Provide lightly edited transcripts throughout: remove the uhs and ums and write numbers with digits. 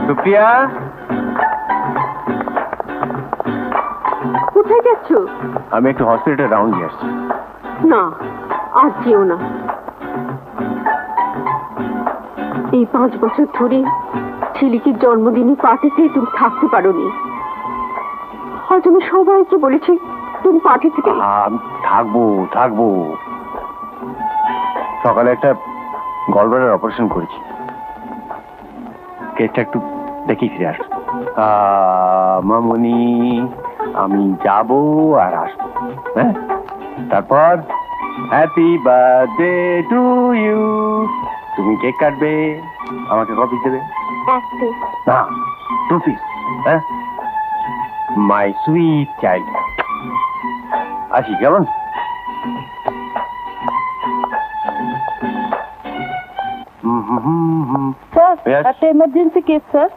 সুপ্রিয়া, কোথায় যাচ্ছ? আমি একটু হসপিটালে রাউন্ড দিয়ে আসছি। না, আজ যেও না। এই 5 বছর ধরে ছেলেকে জন্মদিনে পার্টিতে তুমি থাকতে পারোনি। আজ আমি সবাইকে বলেছি তুমি পার্টি থেকে। থাকবো থাকবো। সকালে একটা গলব্লাডার অপারেশন করেছি, কেসটা একটু দেখি ফিরে আস। মামনি, আমি যাব আর আসবো। হ্যাঁ, তারপর হ্যাপি বার্থডে টু ইউ। তুমি কেক কাটবে, আমাকে কপি দেবে। না, 2 পিস। হ্যাঁ, মাই সুইট চাইল্ড। আসি, কেমন? স্যার, একটা ইমার্জেন্সি কেস স্যার।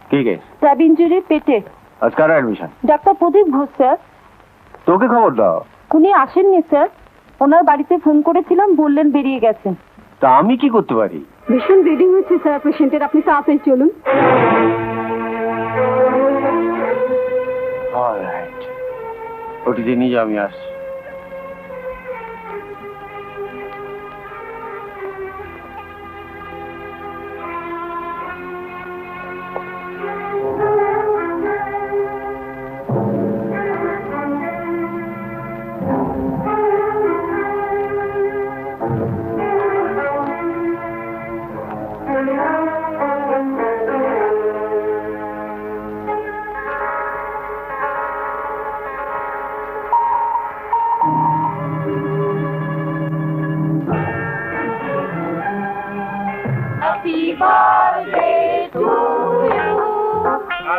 কি কেস? স্ট্যাব ইনজুরি পেটে। আজ কার অ্যাডমিশন? ডাক্তার প্রদীপ ঘোষ স্যার। তোকে খবর দাও। উনি আসেননি স্যার, ওনার বাড়িতে ফোন করেছিলাম, বললেন বেরিয়ে গেছেন। তা আমি কি করতে পারি? ভীষণ ব্লিডিং হয়েছে স্যার পেশেন্টের, আপনি তাড়াতাড়ি চলুন। অলরাইট, ওটিতে নিয়ে যাও, আমি আসছি। Happy birthday to you.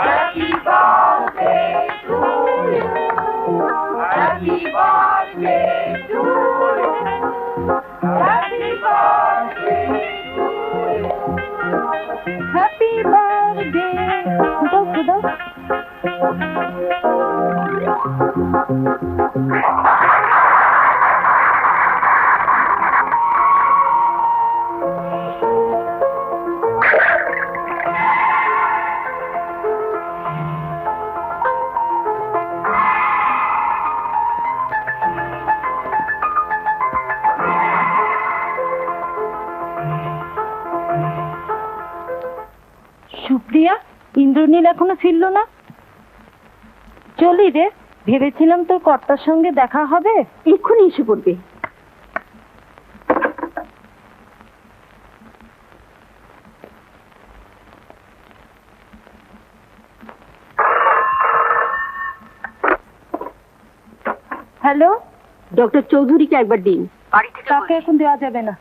Happy birthday to you. Happy birthday to you. Happy birthday to you. Happy birthday. Go. Supriya, Indranil এখনো ফিরল না। চলি রে, ভেবেছিলাম তোর কর্তার সঙ্গে দেখা হবে। এক্ষুনি এসে পড়বে। হ্যালো, ডক্টর চৌধুরীকে একবার দিন। তাকে এখন দেওয়া যাবে না।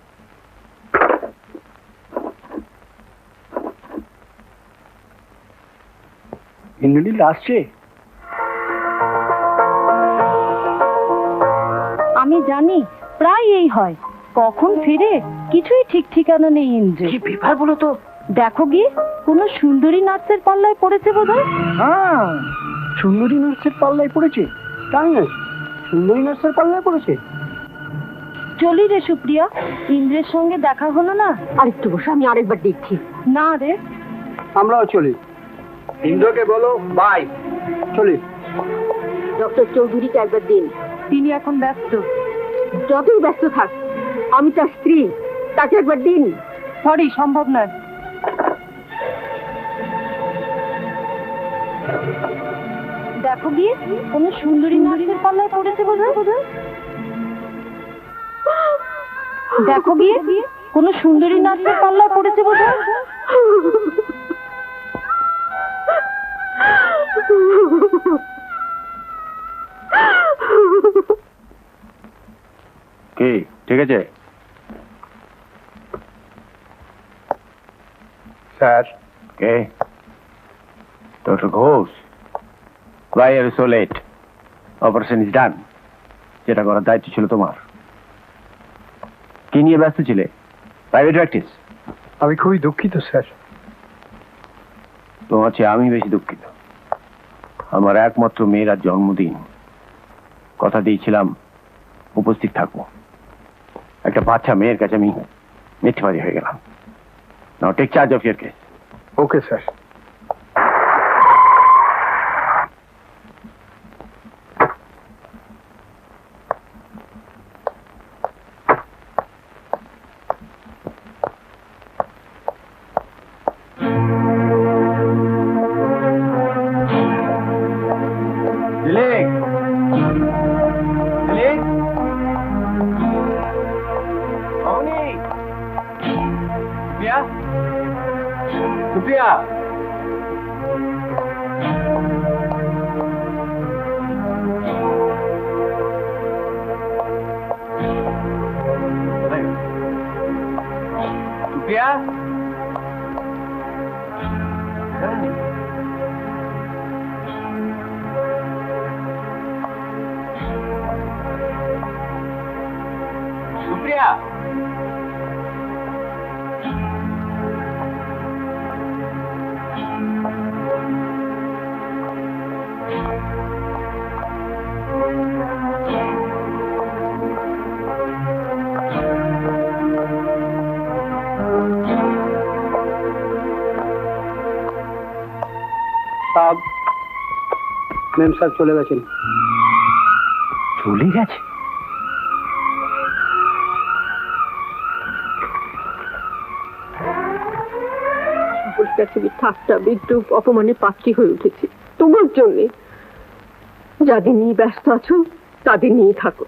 ইন্দ্রনীল আসছে? আমি জানি, প্রায় এই হয়। কখন ফিরে কিছুই ঠিক ঠিকানা নেই ইন্দ্রের। কি ব্যাপার বলো তো? দেখো গিয়ে, কোন সুন্দরী নার্সের পাল্লায় পড়েছে বোধহয়। হ্যাঁ, সুন্দরী নার্সের পাল্লায় পড়েছে। তাই না, সুন্দরী নার্সের পাল্লায় পড়েছে। চলি রে সুপ্রিয়া, ইন্দ্রের সঙ্গে দেখা হলো না। আরেকটু বসে, আমি আরেকবার দেখছি। না রে, আমরাও চলি। ইন্দ্রকে বলো বাই। চলি। ডক্টর চৌধুরীকে একবার দিন। তিনি এখন ব্যস্ত। যতই ব্যস্ত থাক, আমি তার স্ত্রী, তাকে একবার দিন। সরি, সম্ভব নয়। দেখো গিয়ে, কোন সুন্দরী নারীদের পাল্লায় পড়েছে বোধহয়। দেখো গিয়ে, কোন সুন্দরী নারীদের পাল্লায় পড়েছে বোধহয়। কি ঠিক আছে sir? K? Doctor Ghosh, why are you so late? Operation is done. যেটা করার দায়িত্ব ছিল তোমার। কি নিয়ে ব্যস্ত ছিলে? Private practice? আমি খুবই দুঃখিত স্যার। তোমার চেয়ে আমি বেশি দুঃখিত। আমার একমাত্র মেয়ের আজ জন্মদিন, কথা দিয়েছিলাম উপস্থিত থাকবো। একটা বাচ্চা মেয়ের কাছে আমি মিথ্যাবাদী হয়ে গেলাম। Now take charge of your case. Okay sir. Dilek! Dilek! Avni! Supriya? Supriya! Supriya? Supriya! সাহেব, মেম সাহেব চলে গেছেন। চলে গেছে? সকল কাছে ঠাট্টা বিদ্রুপ অপমানে পাত্রী হয়ে উঠেছি তোমার জন্য। যাদের নিয়ে ব্যস্ত আছো তাদের নিয়ে থাকো।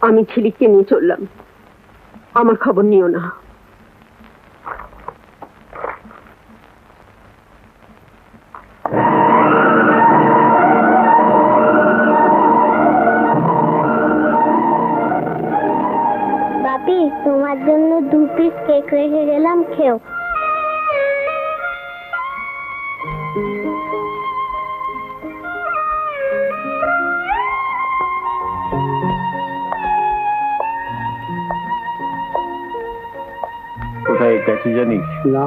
আমি ঝিলিককে নিয়ে চললাম, আমার খবর নিও না। বাপি, তোমার জন্য 2 পিস কেক রেখে গেলাম, খেও। কোথায় গেছে জানিস? না।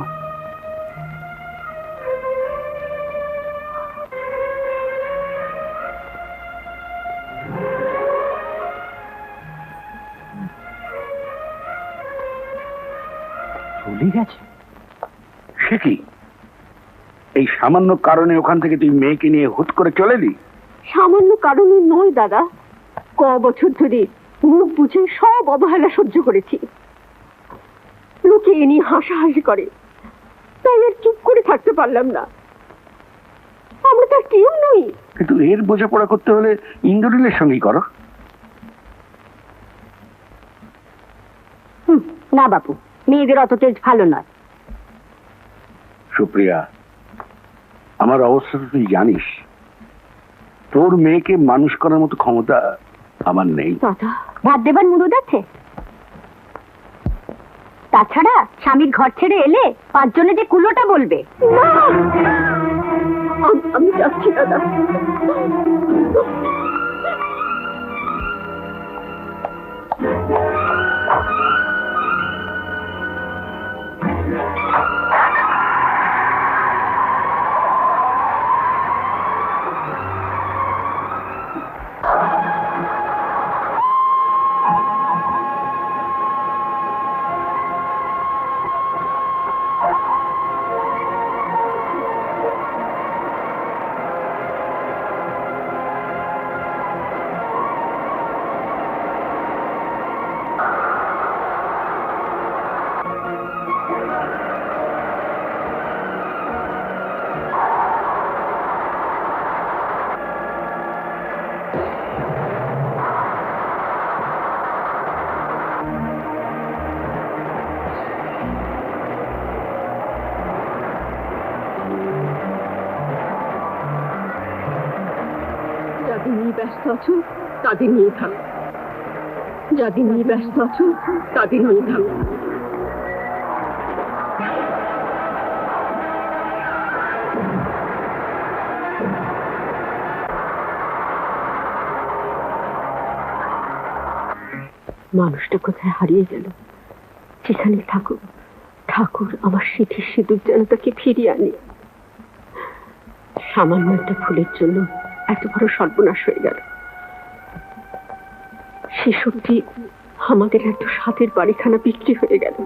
চলে গেছে? সে কি? এই সামান্য কারণে ওখান থেকে তুই মেয়েকে নিয়ে হুট করে চলে এলি? সামান্য কারণে নয় দাদা, বছর ধরে মুখ বুঝে সব অবহেলা সহ্য করেছি। লোকে এ নিয়ে হাসাহাসি করে, তাই আর চুপ করে থাকতে পারলাম না। আমরা তার কেউ নই। কিন্তু এর বোঝাপড়া করতে হলে ইন্দ্রনীলের সঙ্গেই করো। না বাপু, মেয়েদের অত তেজ ভালো নয়। সুপ্রিয়া, আমার অবস্থা তো তুই জানিস। তোর মেয়েকে মানুষ করার মতো ক্ষমতা আমার নেই। দাদা, ভাত দেবার মুরুদ আছে? তাছাড়া স্বামীর ঘর ছেড়ে এলে 5 জনে যে কুলোটা বলবে। আমি যাচ্ছি দাদা। যাদের নিয়ে ব্যস্ত আছো তাদের নিয়ে থাকো, যাদের নিয়ে ব্যস্ত আছো তাদের নিয়ে থাকো। মানুষটা কোথায় হারিয়ে গেল? যেখানে থাকুক, ঠাকুর আমার স্মৃতির সিঁদুর যেন তাকে ফিরিয়ে আনে। সামান্য একটা ফুলের জন্য এত বড় সর্বনাশ হয়ে গেল। সে সত্যি আমাদের এত স্বাদের বাড়িখানা বিক্রি হয়ে গেল।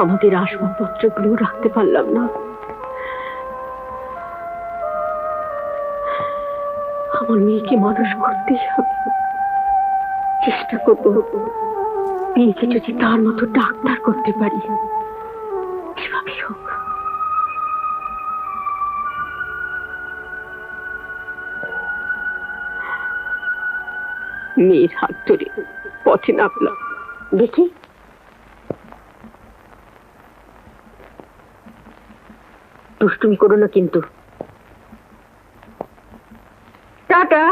আমাদের আসবাবপত্রগুলো রাখতে পারলাম না। আমার মেয়েকে মানুষ করতেই হবে। চেষ্টা করবো মেয়েকে যদি তার মতো ডাক্তার করতে পারি, যেভাবে হোক। মেয়ের হাত ধরে পথে নামলাম। দেখি দুষ্টুমি করো না কিন্তু। টাটা।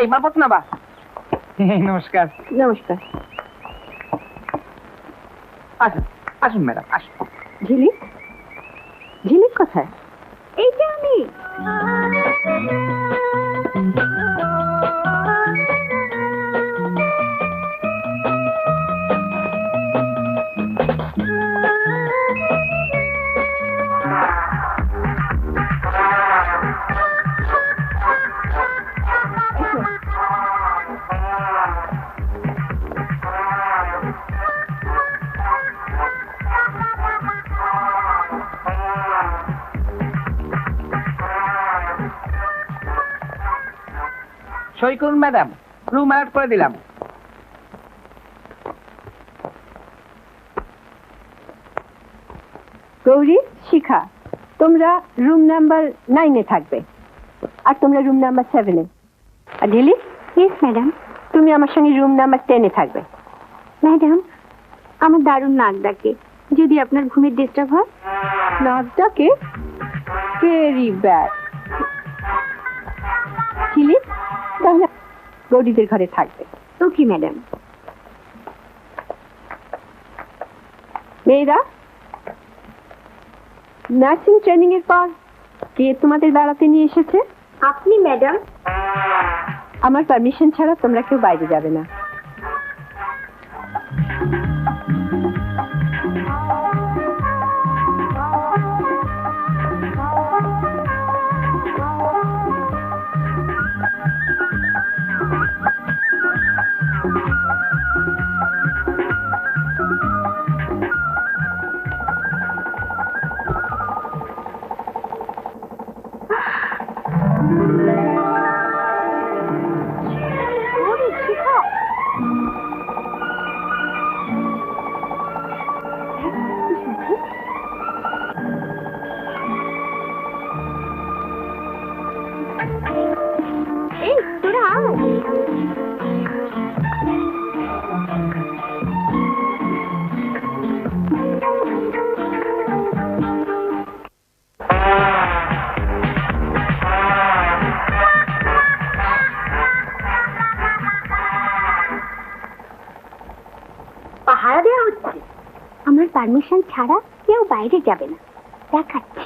এই মারফত না বা নমস্কার। নমস্কার। আসুন আসুন ম্যাডাম আসুন। ঝিলিক, ঝিলিক কোথায়? এই যে আমি। সই করুন ম্যাডাম, রুম অ্যালার্ট করে দিলাম। গৌরী, শিখা, তোমরা রুম নাম্বার 9-এ থাকবে, আর তোমরা রুম নাম্বার 7-এ। আর ঢিলি, ইয়েস ম্যাডাম। তুমি আমার সঙ্গে রুম নাম্বার 10-এ থাকবে। ম্যাডাম, আমার দারুণ নাক ডাকে, যদি আপনার ঘুমের ডিস্টার্ব হয়। নাক ডাকে? Very bad. ঢিলি, তাহলে গৌরীদের ঘরে থাকবে। Okay madam. মেয়েরা, নার্সিং ট্রেনিং এর পর কে তোমাদের বেড়াতে নিয়ে এসেছে? আপনি ম্যাডাম। আমার পারমিশন ছাড়া তোমরা কেউ বাইরে যাবে না। এই তোরা আয়। পাহারা দেওয়া হচ্ছে। আমার পারমিশন ছাড়া কেউ বাইরে যাবে না, দেখাচ্ছি।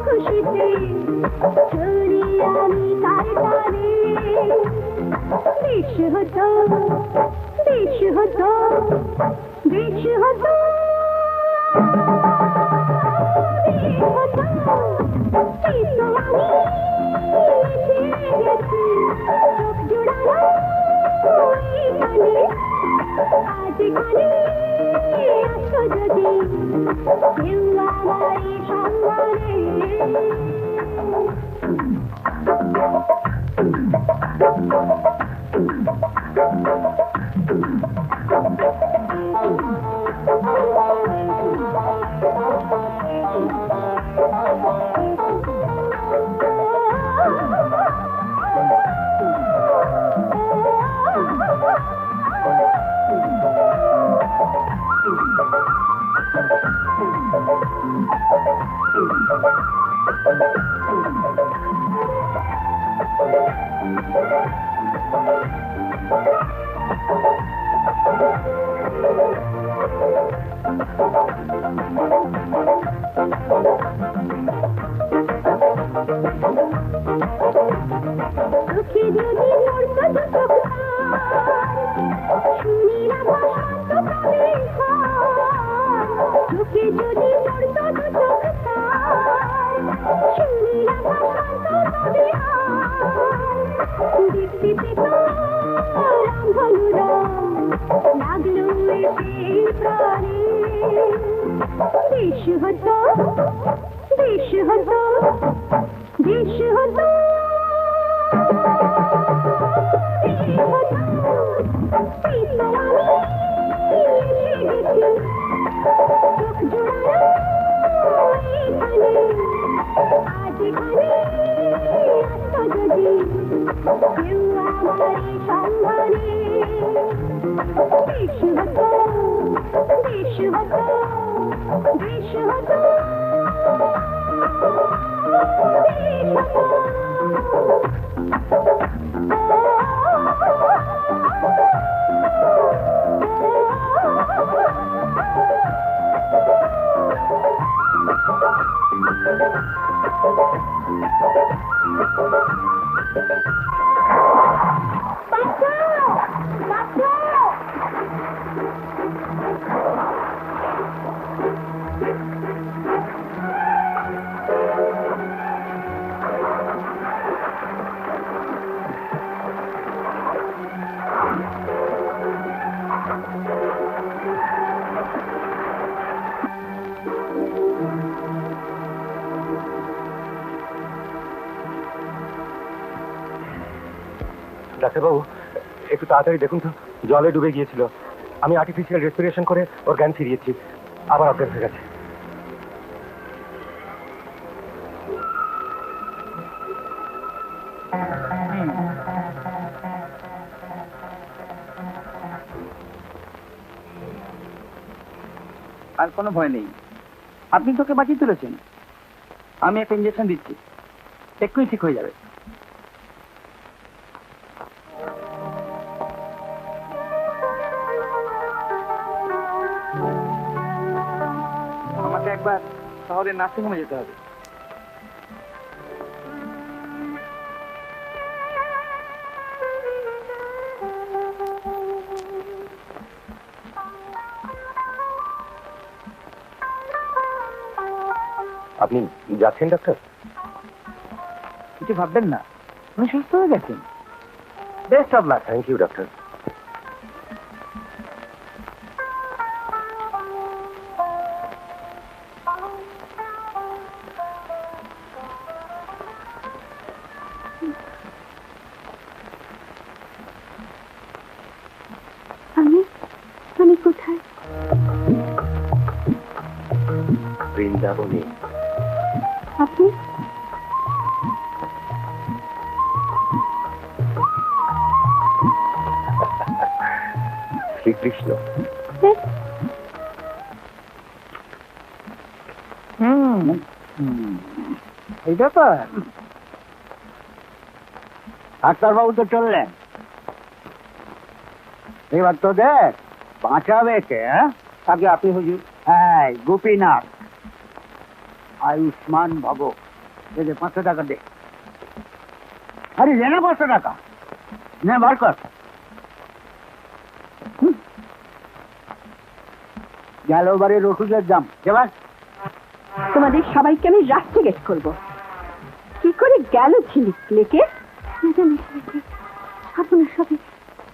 খুশিতে আমি কার টানে বেশ হতো বেশ হতো বেশ হতো বেশ হতো এই তো আমি এসে গেছি চোখ জোড়ানো এইখানে আজ এখানে আসো যদি কেউ আমার সম্মানে চোখে যদি পড়তো দুটো শুনি না বসন্ত কবে চোখে যদি পড়তো দুটো শুনি না বসন্ত কবে দেখতে পেত রঙ লাগলো এসে প্রাণে বেশ হতো বেশ হতো বেশ হতো ডাক্তারবাবু একটু তাড়াতাড়ি দেখুন তো, জলে ডুবে গিয়েছিল। আমি আর্টিফিশিয়াল রেসপিরেশন করে ওর জ্ঞান ফিরিয়েছি, আবার অজ্ঞান হয়ে গেছে। আর কোনো ভয় নেই, আপনি তোকে বাঁচিয়ে তুলেছেন। আমি একটা ইঞ্জেকশন দিচ্ছি, এক্ষুনি ঠিক হয়ে যাবে। আমাকে একবার শহরের নার্সিংহোমে যেতে হবে। আপনি যাচ্ছেন ডাক্তার? কিছু ভাববেন না, উনি সুস্থ হয়ে গেছেন। Best of luck. Thank you doctor. আমি কোথায়? বৃন্দাবনে। আপনি? শ্রীকৃষ্ণ। এই ব্যাপার। ডাক্তারবাবু তো চললেন, এবার তো দেখ বাঁচাবে কে? আগে আপনি হুজুর। হ্যাঁ, গোপীনাথ। আয়ুষ্মান ভব। এই যে 500 টাকা দে। আরে রেনা 500 টাকা নে বার কর। গেল বারে ওষুধের দাম এবার তোমাদের সবাইকে আমি রাস্তে গেট করবো। কি করে গেল ঝিলিক লেকে? আপনার সাথে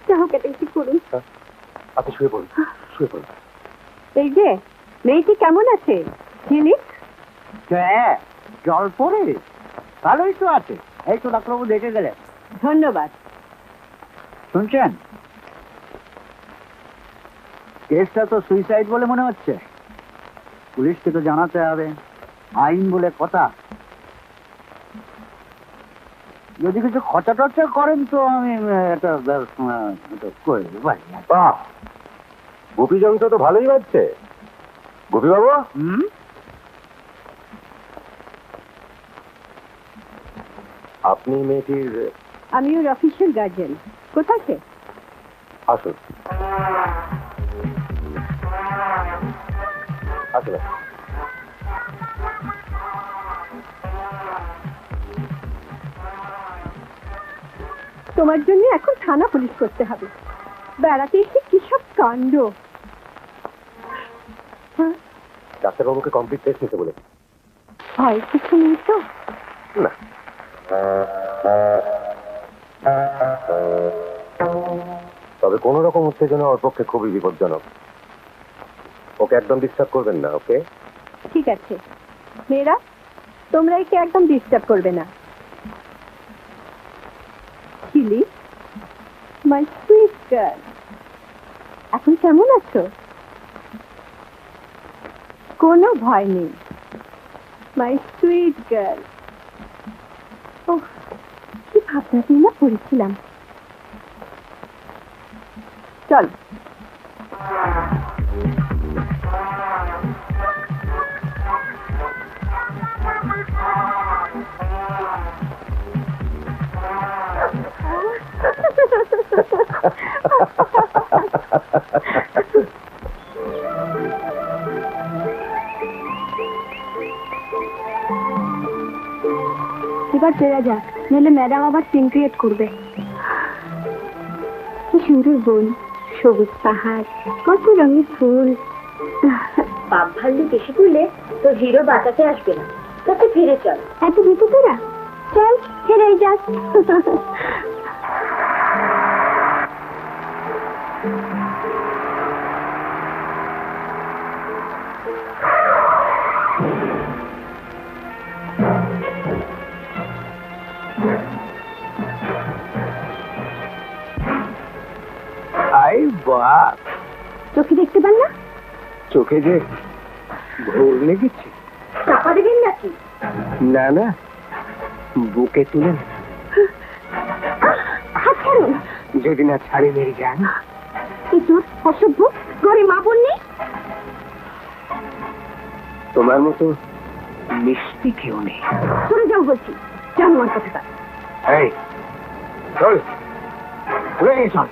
যা হোক এটা কি করুন। আপনি শুয়ে পড়ুন, শুয়ে পড়ুন। এই যে মেয়েটি কেমন আছে ঝিলিক? হ্যাঁ জল পড়ে ভালোই তো আছে। এই তো ডাক্তারবাবু দেখে গেলে। ধন্যবাদ। শুনছেন, কেসটা তো সুইসাইড বলে মনে হচ্ছে। পুলিশকে তো জানাতে হবে, আইন বলে কথা। যদি কিছু খরচা টরচা করেন তো আমি এটা করে দেবো। গোপী যন্ত্র তো ভালোই বাজছে। গোপী বাবু, আপনি মেয়েটির আমি ওর অফিসিয়াল গার্জেন। কোথায় সে? আসুন, আসুন। তোমার জন্য এখন থানা পুলিশ করতে হবে। বেড়াতে এসে কি সব কাণ্ড। হ্যাঁ, ডাক্তারবাবুকে কমপ্লিট টেস্ট নিতে বলে। ভয় কিছু নেই তো? না, তবে কোন রকম উত্তেজনা ওর পক্ষে খুবই বিপজ্জনক। ওকে একদম ডিস্টার্ব করবেন না, ওকে? ঠিক আছে মেয়েরা, তোমরা একে একদম ডিস্টার্ব করবে না। চিলি, মাই সুইট গার্ল, এখন কেমন আছো? কোনো ভয় নেই মাই সুইট গার্ল। ও কি ভাবনা না পড়েছিলাম। চল। এবার বেড়া যাক, নাহলে ম্যাডাম আবার সিন ক্রিয়েট করবে। কি সুন্দর বন, সবুজ পাহাড়, কত রঙের ফুল। বাপ ভাল্লুক এসে পড়লে তোর হিরো বাঁচাতে আসবে না, তোকে ফিরে চল। এত ভীতু তোরা, চল হেরেই যাক। আই বাপ, চোখে দেখতে পান না? চোখে যে ঘোর লেগেছে। চাপা দেবেন নাকি? না না, বুকে তুলেন। হাত ছাড়ুন। যদি না ছাড়ি মেরে যান। এই তোর অসভ্য, ঘরে মা বোন নেই? তোমার মতো মিষ্টি কেউ নেই। চলে যাও বলছি, জানোয়ার কথাটা। এই চল, চলে চল।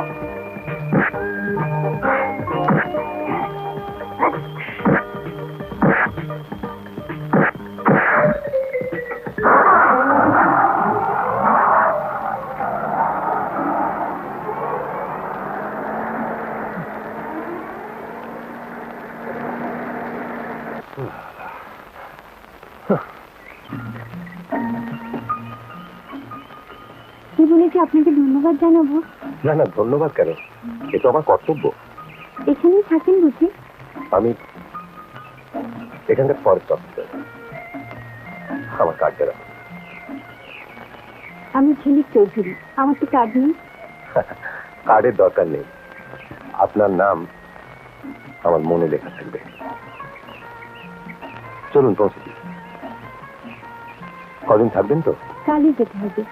কি বলেছি আপনাকে ধন্যবাদ জানাবো? না না, ধন্যবাদ কেন, এ তো আমার কর্তব্য। এখানেই থাকেন বুঝি? আমি এখানকার ফরেস্ট অফিসার, আমার কার্ড দেওয়া। আমি ঝিলিক চৌধুরী, আমার তো কার্ড নেই। কার্ডের দরকার নেই, আপনার নাম আমার মনে লেখা থাকবে। চলুন পৌঁছে দিই। কদিন থাকবেন তো? কালই যেতে হবে।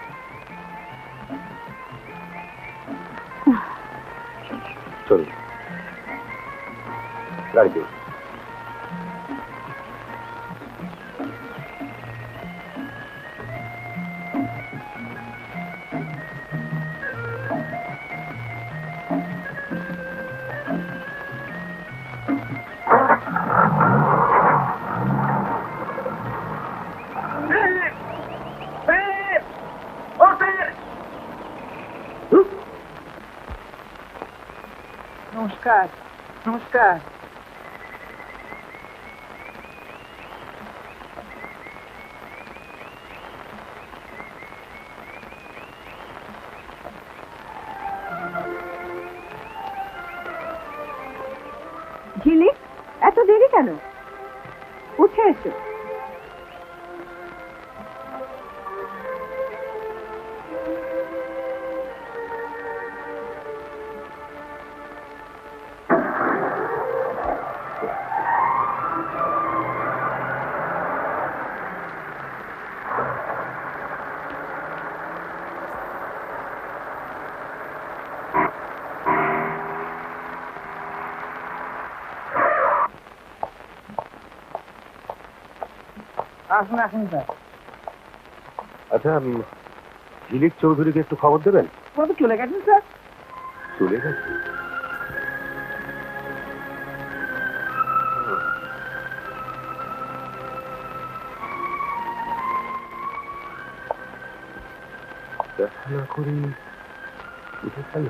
চলুন গাড়িতে। নমস্কার। নমস্কার। ঝিলিক, এত দেরি কেন? উঠে এসো। আসুন আসুন স্যার। আচ্ছা, ঝিলিক চৌধুরীকে একটু খবর দেবেন। ওরা তো চলে গেছেন স্যার। চলে গেছে? দেখা না করি উঠে গেল।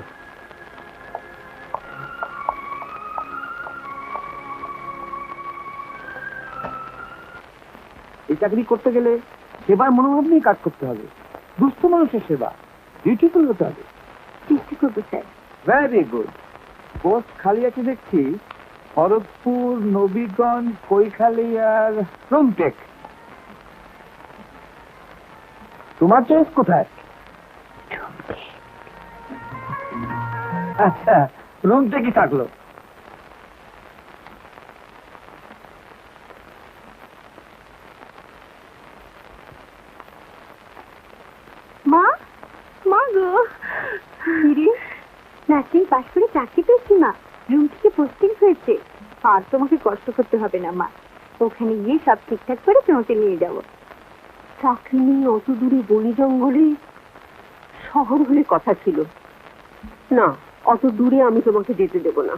এই চাকরি করতে গেলে সেবার মনোভাব নিয়ে কাজ করতে হবে। দুস্থ মানুষের সেবা, বিউটিফুল হতে হবে। চেষ্টা করবো স্যার। Very good. পোস্ট খালি আছে দেখছি খড়গপুর, নবীগঞ্জ, কৈখালী আর রুমটেক। তোমার চয়েস কোথায়? আচ্ছা, রুমটেকই থাকলো। মা, মা গো, নার্সিং পাশ করে চাকরি পেয়েছি মা। রুম থেকে পোস্টিং হয়েছে। আর তোমাকে কষ্ট করতে হবে না মা, ওখানে গিয়ে সব ঠিকঠাক করে তোমাকে নিয়ে যাব। চাকরি নিয়ে অত দূরে বনি জঙ্গলে, শহর হলে কথা ছিল না, অত দূরে আমি তোমাকে যেতে দেব না।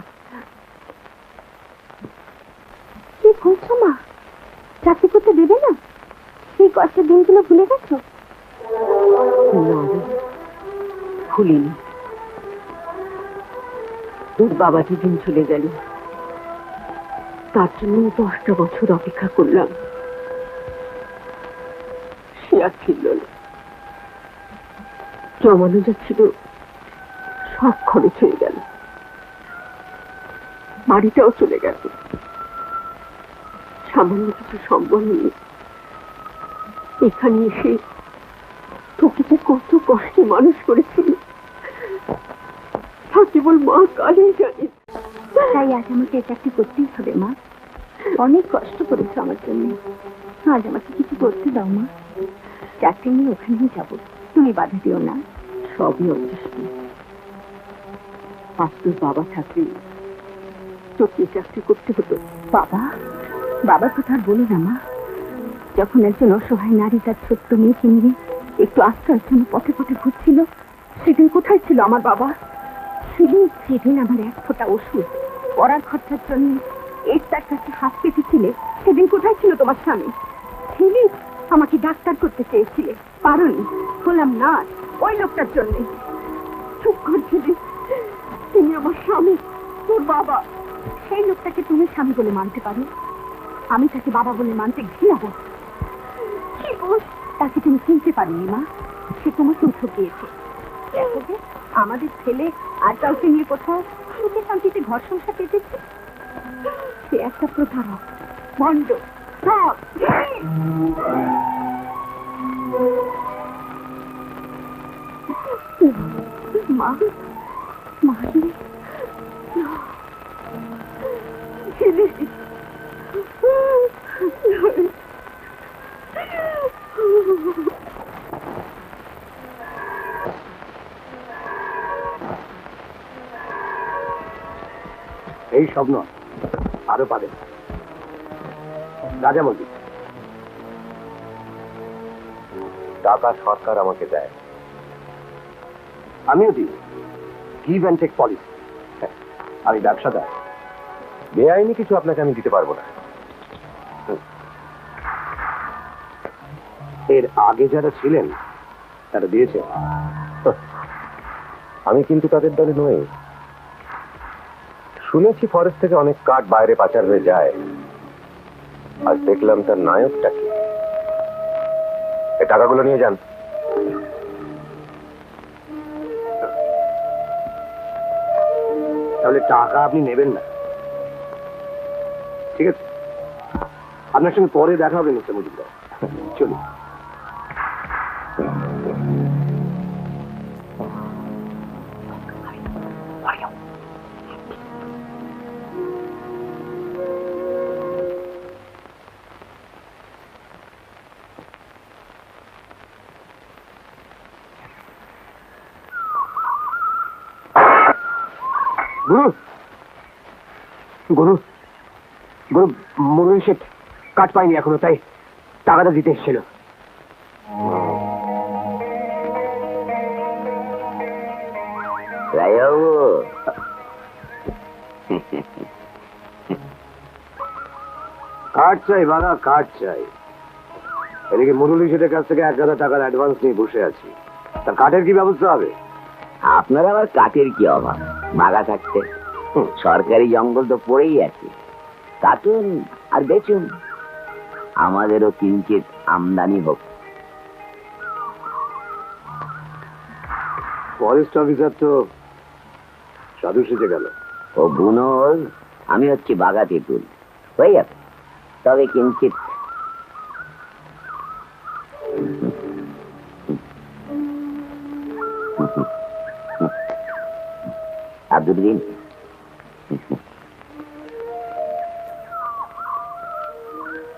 কি বলছো মা? চাকরি করতে দেবে না? সেই কষ্টের দিনগুলো ভুলে গেছো? না রে, ভুলিনি। তোর বাবা যেদিন চলে গেল, তার জন্য 10টা বছর অপেক্ষা করলাম। সে আর ছিল না, জমানো যাচ্ছিল সব খরচ হয়ে গেল, বাড়িটাও চলে গেল। সামান্য কিছু সম্বল নিয়ে এখানে এসে তোকে যে কত কষ্টে মানুষ করেছিল তা কেবল মা কালই জানি। তাই আজ আমাকে এই চাকরি করতেই হবে মা। অনেক কষ্ট করেছো আমার জন্য, আজ আমাকে কিছু করতে দাও মা। চাকরি নিয়ে ওখানেই যাবো, তুমি বাধা দিও না। সবই অদৃষ্ট। আজ তোর বাবা থাকলে তোকে চাকরি করতে হতো। বাবা, বাবার কথা আর বলো না মা। যখন একজন অসহায় নারী তার ছোট্ট মেয়েকে নিয়ে একটু আশ্রয়ের জন্য পথে পথে ঘুরছিল, সেদিন কোথায় ছিল আমার বাবা? সেদিন আমার এক ফোঁটা ওষুধ পড়ার খরচার জন্য একটার কাছে হাত পেতেছিলে, সেদিন কোথায় ছিল তোমার স্বামী? ছিলি আমাকে ডাক্তার করতে চেয়েছিলে, পারোনি, হলাম না ওই লোকটার জন্য। চুপ করছিলি, তুমি আমার স্বামী, তোর বাবা। সেই লোকটাকে তুমি স্বামী বলে মানতে পারো, আমি তাকে বাবা বলে মানতে ঘৃণা করি। কি বল? তাকে তুমি চিনতে পারোনি মা, সে তোমাকে ঠকিয়েছে। দেখো যে আমাদের ছেলে আর কাউকে নিয়ে কোথাও সুখে শান্তিতে ঘর সংসার পেতেছে, সে একটা প্রতারক, ভণ্ড, সব। মা, মা এই স্বপ্ন আরো পাবেন রাজা মন্দির। টাকা সরকার আমাকে দেয়, আমিও দিই, গিভ অ্যান্ড টেক পলিসি। আমি ব্যবসাদার, বেআইনি কিছু আপনাকে আমি দিতে পারবো না। এর আগে যারা ছিলেন তারা দিয়েছে, আমি কিন্তু তাদের দলে নই। শুনেছি ফরেস্ট থেকে অনেক কাঠ বাইরে পাচার হয়ে যায়, আজ দেখলাম তার নায়কটা কি। এই টাকাগুলো নিয়ে যান। তাহলে টাকা আপনি নেবেন না, ঠিক আছে? আপনার সঙ্গে পরে দেখা হবে মিস্টার মজুমদার, চলুন। গুরু গুরু গুরু মুরলী শেঠ কাঠ পাইনি এখনো, তাই টাকাটা দিতে এসেছিল। কাঠ চাই বাবা, কাঠ চাই। এদিকে মুরলী শেঠের কাছ থেকে 1000 টাকার অ্যাডভান্স নিয়ে বসে আছি, তার কাঠের কি ব্যবস্থা হবে? আপনার আবার কাঠের কি অভাব, বাগা থাকতে। সরকারি জঙ্গল তো পড়েই আছে, কাটুন আর বেচুন, আমাদেরও কিঞ্চিত আমদানি হোক। ফরেস্ট অফিসার তো সাধু সেজে গেল। ও বুনোর, আমি হচ্ছি বাগা তেঁতুল, হয়ে যাবে। তবে কিঞ্চিত আব্দুদ্দিন,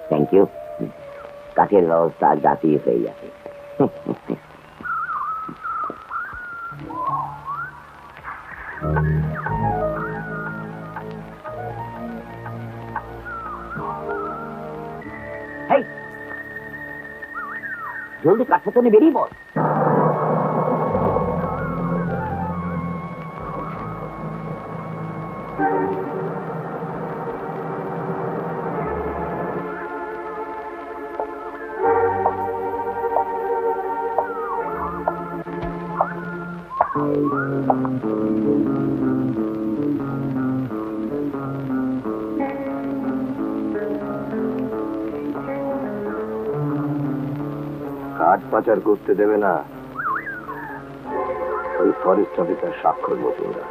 থ্যাংক ইউ। কাঠের ব্যবস্থা আজ রাতেই হয়ে যাবে। জলদি কাঠটা তো বেরিয়ে পড়। কাঠ পাচার করতে দেবে না ওই ফরেস্ট অফিসার স্বাক্ষর মজুমদার,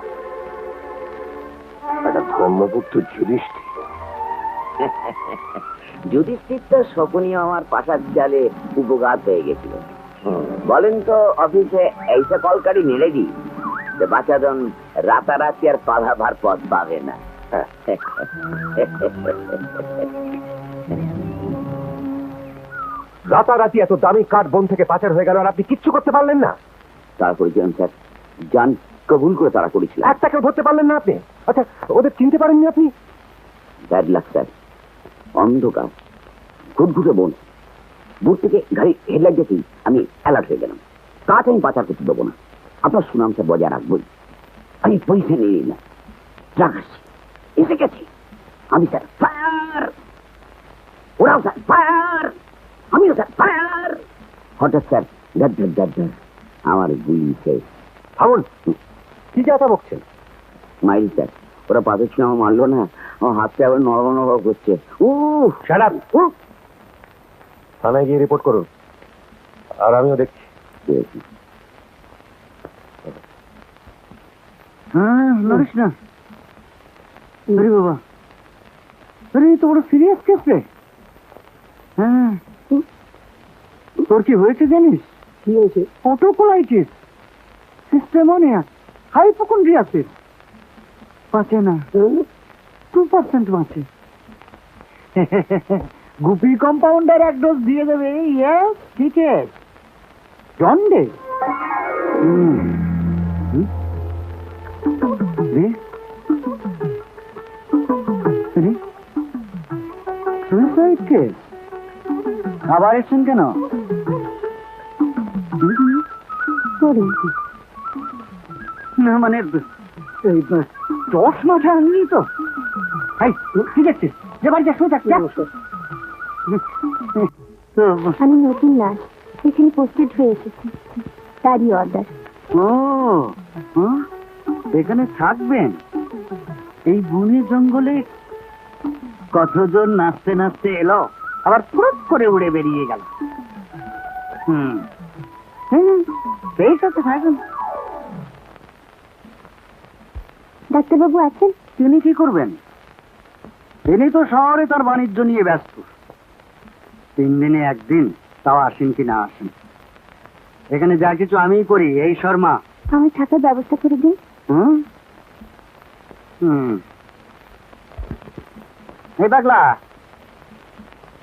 একটা ধর্মপুত্র যুধিষ্ঠির। যুধিষ্ঠির তো শকুনিও আমার পাশার জালে উপঘাত হয়ে গেছিল। বলেন তো অফিসে এইসা কলকারি মেরে দিই যে বাচ্চাদন রাতারাতি আর পালাবার পথ পাবে না। রাতারাতি এত দামি কাঠ বন থেকে পাচার হয়ে গেল আর আপনি কিচ্ছু করতে পারলেন না? তারা করেছিলাম স্যার, জান কবুল করে তারা করেছিলাম। একটাকেও ধরতে পারলেন না আপনি? আচ্ছা, ওদের চিনতে পারেননি আপনি? ব্যাড লাক স্যার, অন্ধকার ঘুটঘুটে বন, দূর থেকে গাড়ি হেডলাইট দেখি আমি অ্যালার্ট হয়ে গেলাম। কাঠ আমি পাচার করতে দেবো না, আপনার সুনামটা বজায় রাখবই। আমি পয়সা নিয়ে নিলাম। রাখাচ্ছি, এসে গেছি। আমি স্যার ফায়ার, ওরাও স্যার ফায়ার, আমিও স্যার ফায়ার। হঠাৎ স্যার ধর ধর ধর ধর আমার গুলি শেষ। থামুন, কি কথা বকছেন? মাইল স্যার, ওরা পাথর ছিল আমার মারলো না, আমার হাতটা আবার নরম নরম করছে। Shut up! থানায় গিয়ে রিপোর্ট করুন, আর আমিও দেখছি। হ্যাঁ, লড়িস না। আরে বাবা, আরে তো বড় সিরিয়াস কেস রে। হ্যাঁ, তোর কি হয়েছে জানিস? কি হয়েছে? অটোকোলাইটিস, সিস্টেমোনিয়া, হাইপোকন্ড্রিয়াসিস। বাঁচে না, 2% বাঁচে। গুপি কম্পাউন্ডার এক ডোজ দিয়ে দেবে। ইয়েস, ঠিক আছে। জন্ডে সুইসাইড কেস। আবার এসছেন কেন? না মানে এই দশ মাঠে আনলি তো। ঠিক আছে, যে বাড়ি যা, শুনে থাক। আমি নতুন নার্স, এখানে পোস্টেড হয়ে এসেছি, তারই অর্ডার। ও, এখানে থাকবেন? এই বনে জঙ্গলে কতজন নাচতে নাচতে এলো, আবার ফুরুত করে উড়ে বেরিয়ে গেল। সেই সাথে থাকুন। ডাক্তারবাবু আছেন? তিনি কি করবেন? তিনি তো শহরে তার বাণিজ্য নিয়ে ব্যস্ত। 3 দিনে একদিন, তাও আসেন কি না আসেন। এখানে যা কিছু আমিই করি। এই শর্মা, আমি থাকার ব্যবস্থা করে দিন। এই পাগলা,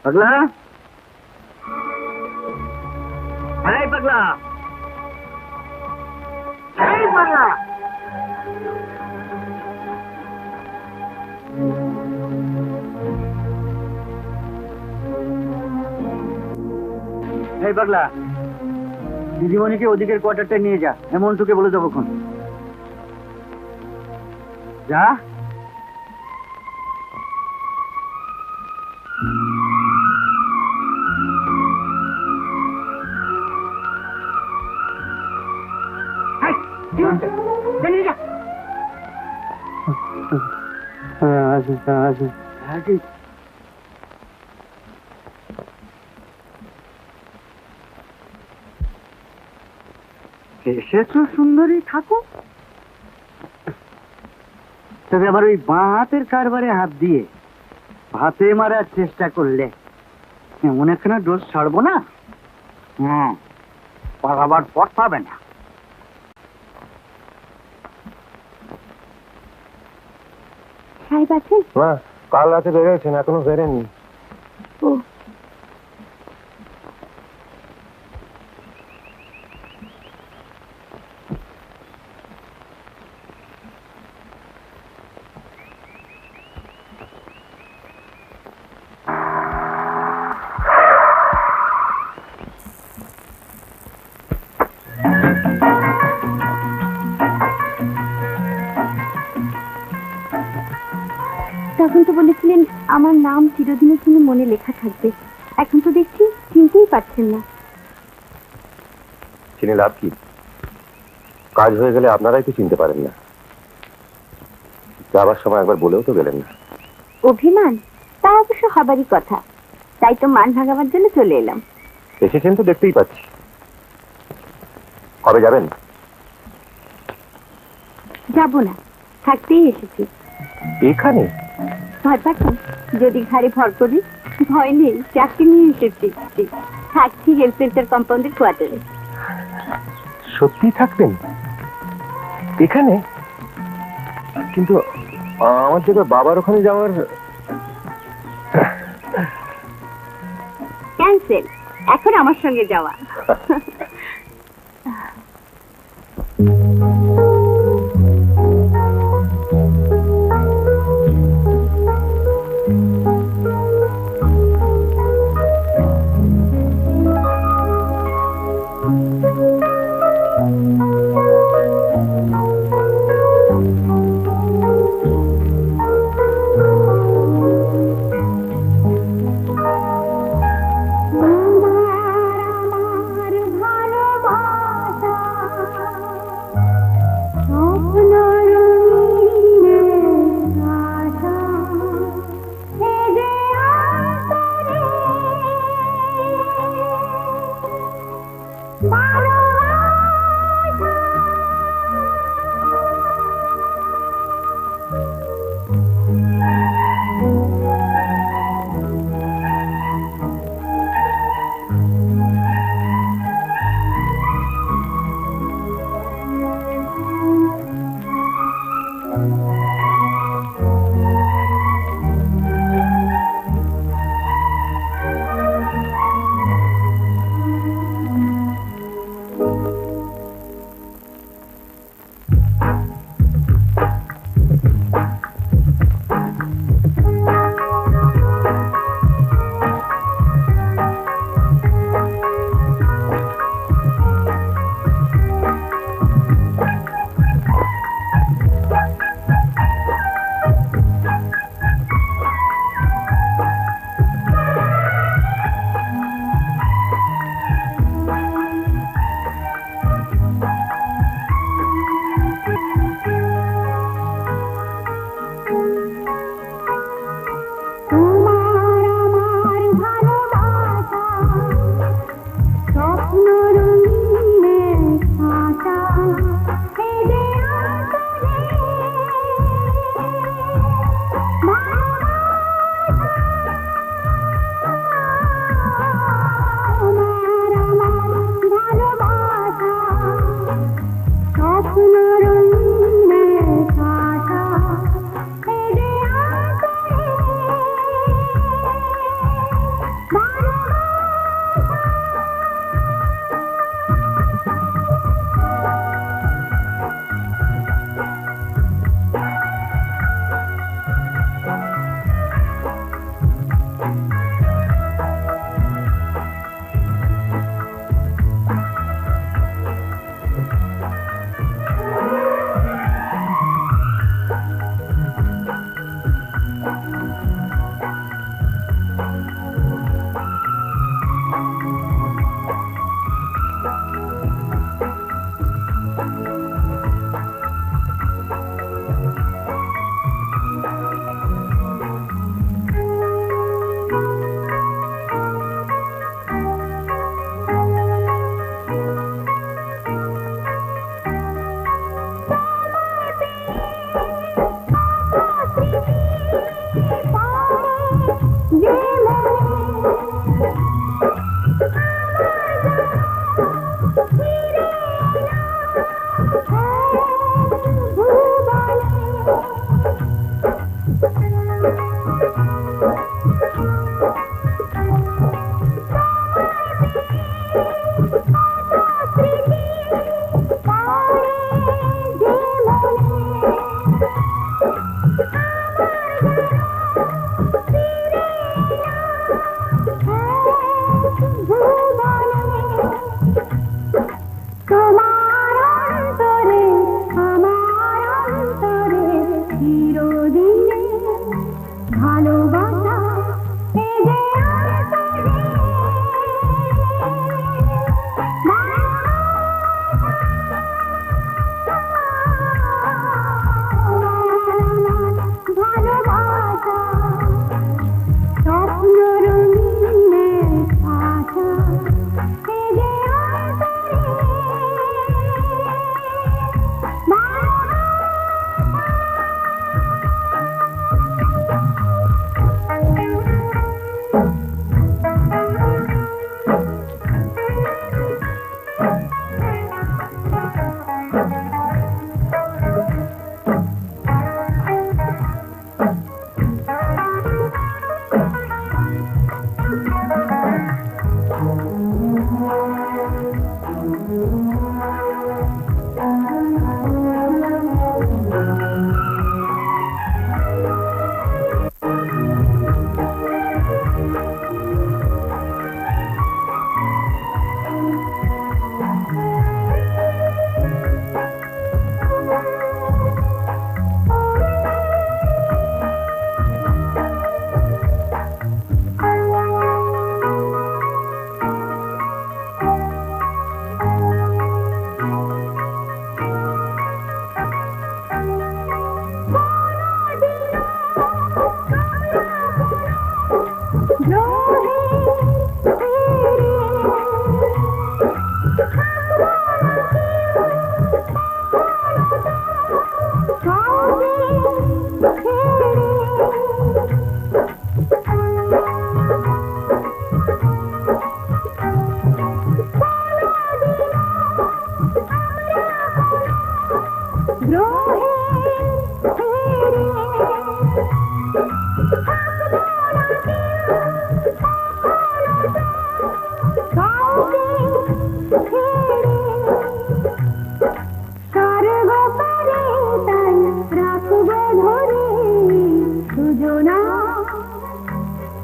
পাগলা, এই পাগলা, এই পাগলা। এই পাগলা, দিদিমণিকে ওদিকের কোয়ার্টারটা নিয়ে যা। এমনটুকে বলে দেবো খন। যা। এসেছো সুন্দরী, থাকো। তবে আবার ওই বাঁ হাতের কারবারে হাত দিয়ে ভাতে মারার চেষ্টা করলে এমন একখানা ডোজ ছাড়বো না, পালাবার পথ পাবে না। সাহেব আছেন? মা, কাল রাতে বেরোয়েছেন, এখনো বেরেননি। ও, তখন তো বলেছিলেন আমার নাম চিরদিনের জন্য মনে লেখা থাকবে। এখন তো দেখছি চিনতেই পারছেন না। চিনে লাভ কি? কাজ হয়ে গেলে আপনারাই তো চিনতে পারেন না। যাবার সময় একবার বলেও তো গেলেন না। অভিমান তা অবশ্য হবারই কথা, তাই তো মান ভাগাবার জন্য চলে এলাম। এসেছেন তো দেখতেই পাচ্ছি। কবে যাবেন? যাব না, থাকতেই এসেছি। এখানে? ভয় পাচ্ছেন? যদি ঘাড়ে ভর করি? ভয় নেই, চাকরি নিয়ে এসেছি। থাকছি হেলথ সেন্টার কম্পাউন্ডের কোয়ার্টারে। সত্যি থাকবেন এখানে? কিন্তু আমার যেটা বাবার ওখানে যাওয়ার ক্যান্সেল, এখন আমার সঙ্গে যাওয়া।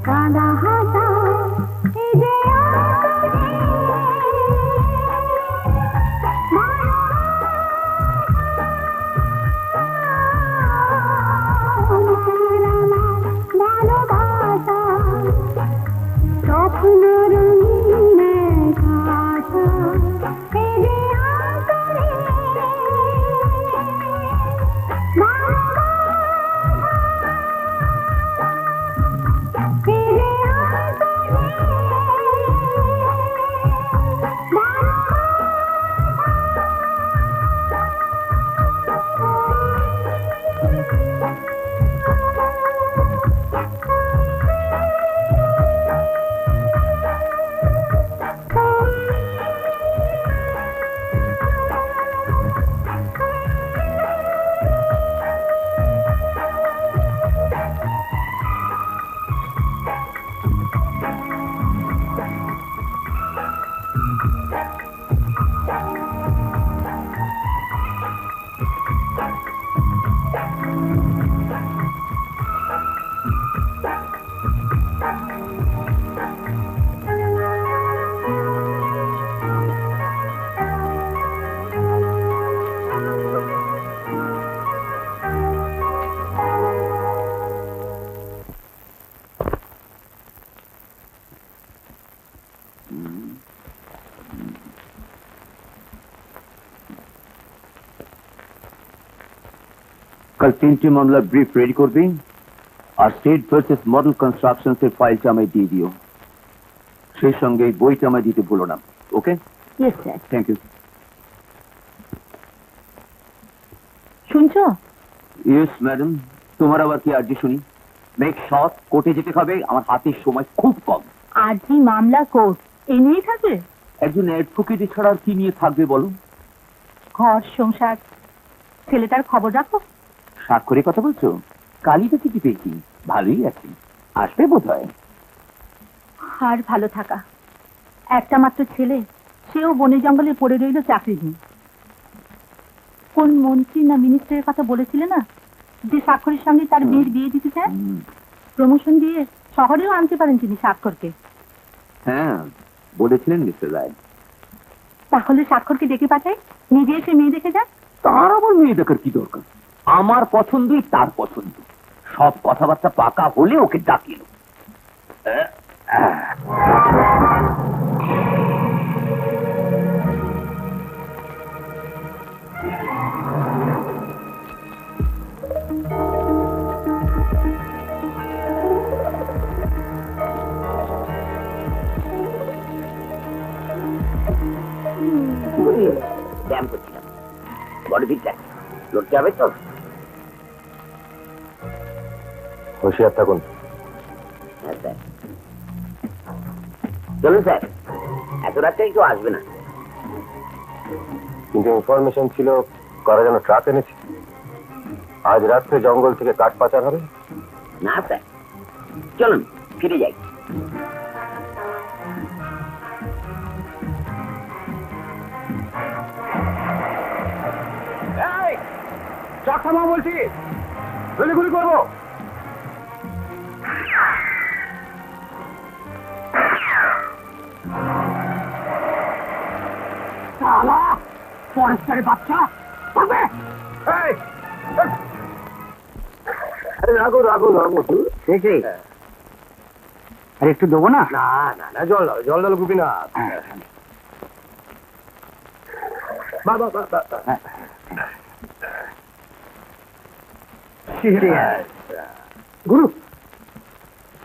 কাদা হাতা এই যে ভালোবাসা স্বপ্ন রঙিন আশা এই যে আকারে कल 3টি মামলা ব্রিফ রেডি করবি আর স্টেট ভার্সেস মডেল কনস্ট্রাকশনস এর ফাইলটা আমায় দিয়ে দিও সেই সঙ্গে এই বইটা আমায় দিতে ভুলো না okay yes sir thank you শুনছো ইয়েস ম্যাডাম তোমার আবার কি আর্জি শুনি মেক শট কোর্টে যেতে হবে আমার হাতে সময় খুব কম আজই মামলা কোর্ট এ নিয়েই থাকবে একজন অ্যাডভোকেট ছাড়া আর কি নিয়ে থাকবে বলো ঘর সংসার ছেলেটার খবর রাখো স্বাক্ষরের কথা বলছো কালই তো চিঠি পেয়েছি ভালোই আছে আসবে বোধ হয় আর ভালো থাকা একটা মাত্র ছেলে সেও বনে জঙ্গলে পড়ে রইল চাকরিহীন কোন মন্ত্রী না মিনিস্টারের কথা বলেছিলে না যে স্বাক্ষরের সঙ্গে তার মেয়ের বিয়ে দিতে চায় প্রমোশন দিয়ে শহরেও আনতে পারেন তিনি স্বাক্ষরকে হ্যাঁ বলেছিলেন মিস্টার রায় তাহলে স্বাক্ষরকে ডেকে পাঠাই নিজে এসে মেয়ে দেখে যাক তার আবার মেয়ে দেখার কি দরকার আমার পছন্দই তার পছন্দ সব কথাবার্তা পাকা হলে ওকে ডাকিল ব্যায়াম করছিলাম বড় ঠিক লড়তে হবে তো হুঁশিয়ার থাকুন হ্যাঁ স্যার চলুন স্যার এত রাতে কেউ আসবে না কিন্তু ইনফরমেশন ছিল কারা যেন ট্রাক এনেছে আজ রাত্রে জঙ্গল থেকে কাঠ পাচার হবে না স্যার চলুন ফিরে যাই ট্রাক থামা বলছি গুলি করবো ফরেস্টারের বাচ্চা রাগো রাগো রাগো দেখে আর একটু দেবো না না না না জল দাও জল দাও গুপি না বাবা গুরু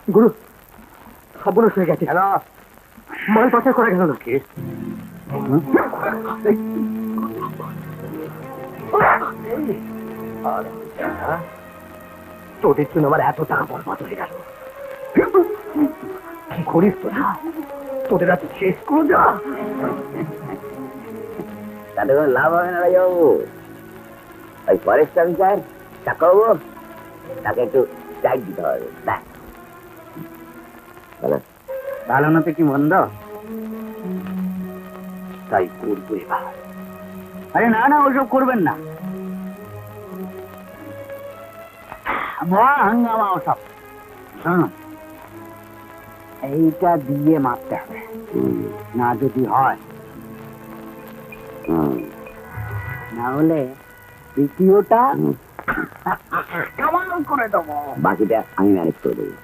গুরু সর্বনাশ হয়ে গেছে মাল পাচার করা গেল নাকি তোদের জন্য আমার এত টাকা বরবাদ হয়ে গেল কি করিস তোরা তোদের আজ শেষ করে যা তাতে কোনো লাভ হবে না রাজাবাবু ওই ফরেস্ট অফিসার টাকাবো তাকে একটু টাইট দিতে হবে ব্যাস ভালো না তো কি মন্দ তাই করবো এবার আরে না না ওসব করবেন না মহা হাঙ্গামা ওসব শুনুন এইটা দিয়ে মারতে হবে, না যদি হয়, না হলে দ্বিতীয়টা কেমন করে দেবো। বাকিটা আমি ম্যানেজ করে দেবো।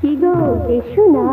কি গো এসো না,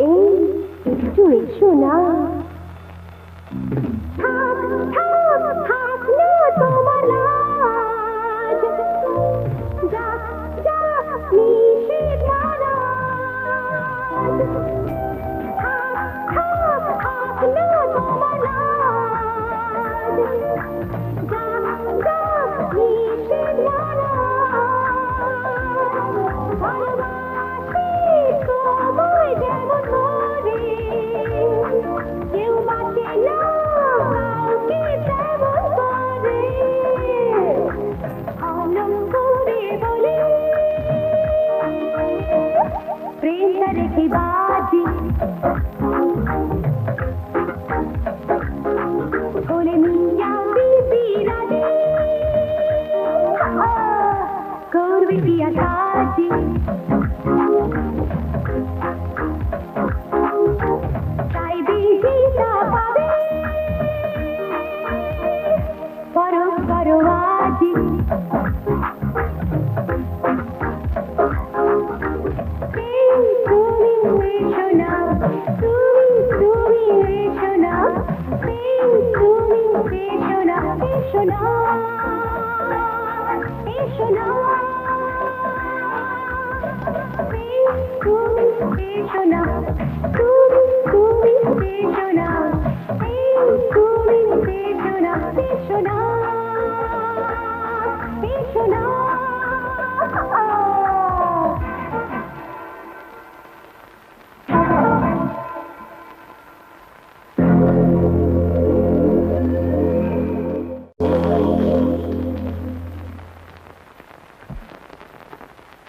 এই একটু এসো না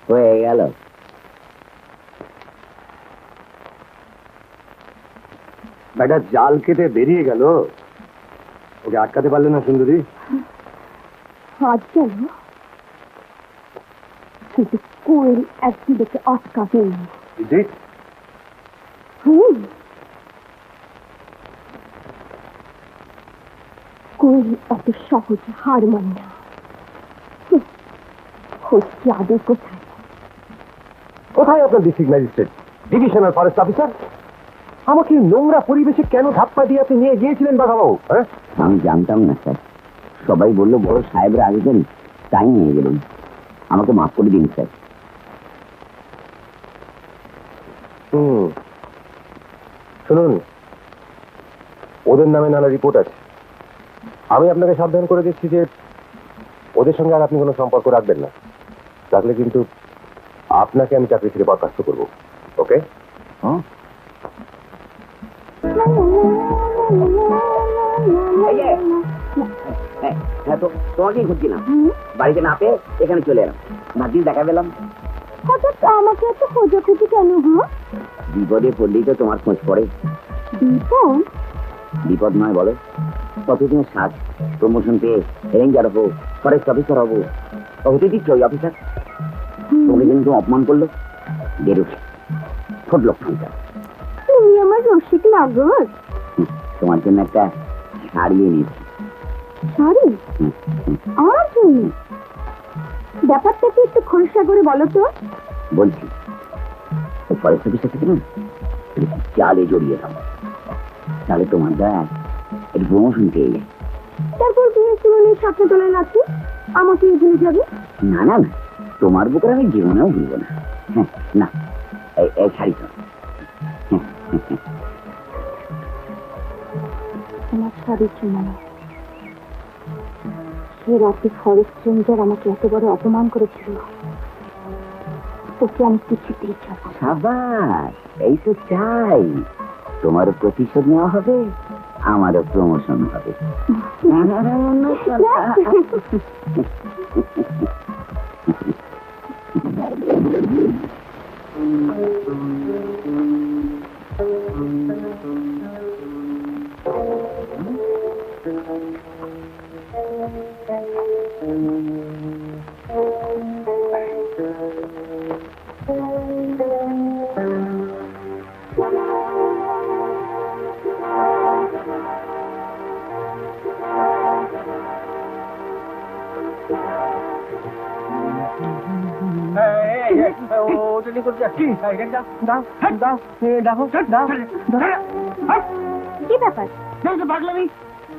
হয়ে গেল। বেটা জাল কেটে বেরিয়ে গেল, ওকে আটকাতে পারলে না সুন্দরী? আজ গেল কিন্তু কোয়েল একদিকে আটকাবেন। কোয়েল এত সহজে হার মানে না। হচ্ছে আগে কোথায়? কোথায় আপনার district magistrate, divisional forest officer? আমাকে নোংরা পরিবেশে কেন ধাপ্পা দিয়ে আপনি নিয়ে গিয়েছিলেন বাঘাবাবু? হ্যাঁ, আমি জানতাম না স্যার, সবাই বললো বড় সাহেবরা আসবেন, তাই নিয়ে গেলেন। আমাকে মাফ করে দিন স্যার। শুনুন, ওদের নামে নানা রিপোর্ট আছে। আমি আপনাকে সাবধান করে দিচ্ছি যে ওদের সঙ্গে আর আপনি কোনো সম্পর্ক রাখবেন না, রাখলে কিন্তু আপনাকে আমি চাকরি থেকে বরখাস্ত করবো। ওকে? হ্যাঁ, তো তোমাকেই খুঁজছিলাম, বাড়িতে না পেয়ে এখানে চলে এলাম। ভাগ্যিস দেখা পেলাম। হঠাৎ আমাকে এত খোঁজাখুঁজি কেন? বিপদে পড়লেই তো তোমার খোঁজ পড়ে। বিপদ? বিপদ নয় বলো, কতদিনের সাজ, প্রমোশন পেয়ে রেঞ্জার হবো, ফরেস্ট অফিসার হবো, হতে দিচ্ছ ওই অফিসার? তোমাকে কিন্তু অপমান করলো, বেরোস ছোট লক্ষণটা। তুমি আমার রসিক লাগো। তোমার জন্য একটা শাড়ি এনেছি। শাড়ি? আমার জন্য? ব্যাপারটা কি একটু খোলসা করে বলো তো। বলছি, ওই ফরেস্ট অফিসার থেকে না জালে জড়িয়ে দাও, তাহলে তোমার দ্বারা একটু প্রমোশন পেয়ে যায়। তারপর বিয়ে জীবনের স্বপ্ন তোলার আছে, আমাকে ভুলে যাবে? না না না, তোমার বুকের আমি জীবনেও ভুলবো না। হ্যাঁ, না এই শাড়ি তো তোমার শাড়ির জন্য না, সে রাতে ফরেস্ট রেঞ্জার আমাকে এত বড় অপমান করেছিল, ওকে আমি কিছুতেই ছাড়ব না। সাবাস, এই তো চাই। তোমারও প্রতিশোধ নেওয়া হবে, আমারও প্রমোশন হবে। করতে যাচ্ছি দাও দাও দেখো দাও কি ব্যাপার? পাগলামি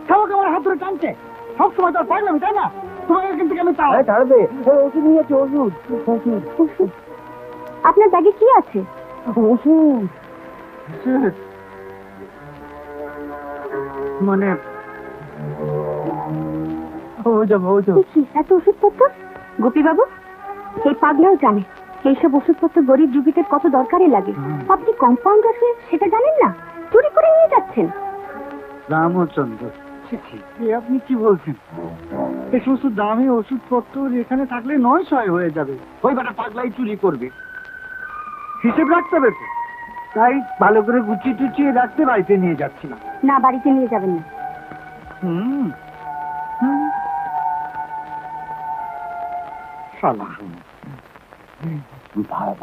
সবাই আমার হাত ধরে টানছে সবসময় তার পাগলামি তাই না তোমাকে কিন্তু আমি চাও ছাড়বে ওষুধ নিয়েছে ওষুধ ওষুধ? আপনার ব্যাগে কি আছে? ওষুধ মানে কি এত ওষুধপত্র? গোপীবাবু, এই পাগলাও জানে এইসব ওষুধপত্র গরিব রুগীদের কত দরকারে লাগে। আপনি কম্পাউন্ডার হয়ে সেটা জানেন না, চুরি করে নিয়ে যাচ্ছেন। রামচন্দ্র আপনি কি বলছেন? এই সমস্ত দামি ওষুধপত্র এখানে থাকলে নয় ছয় হয়ে যাবে। ওই বেটা পাগলাই চুরি করবে, হিসেব রাখতে হবে তো। তাই ভালো করে গুছিয়ে টুচিয়ে রাখতে বাড়িতে নিয়ে যাচ্ছি না। না, বাড়িতে নিয়ে যাবেন না।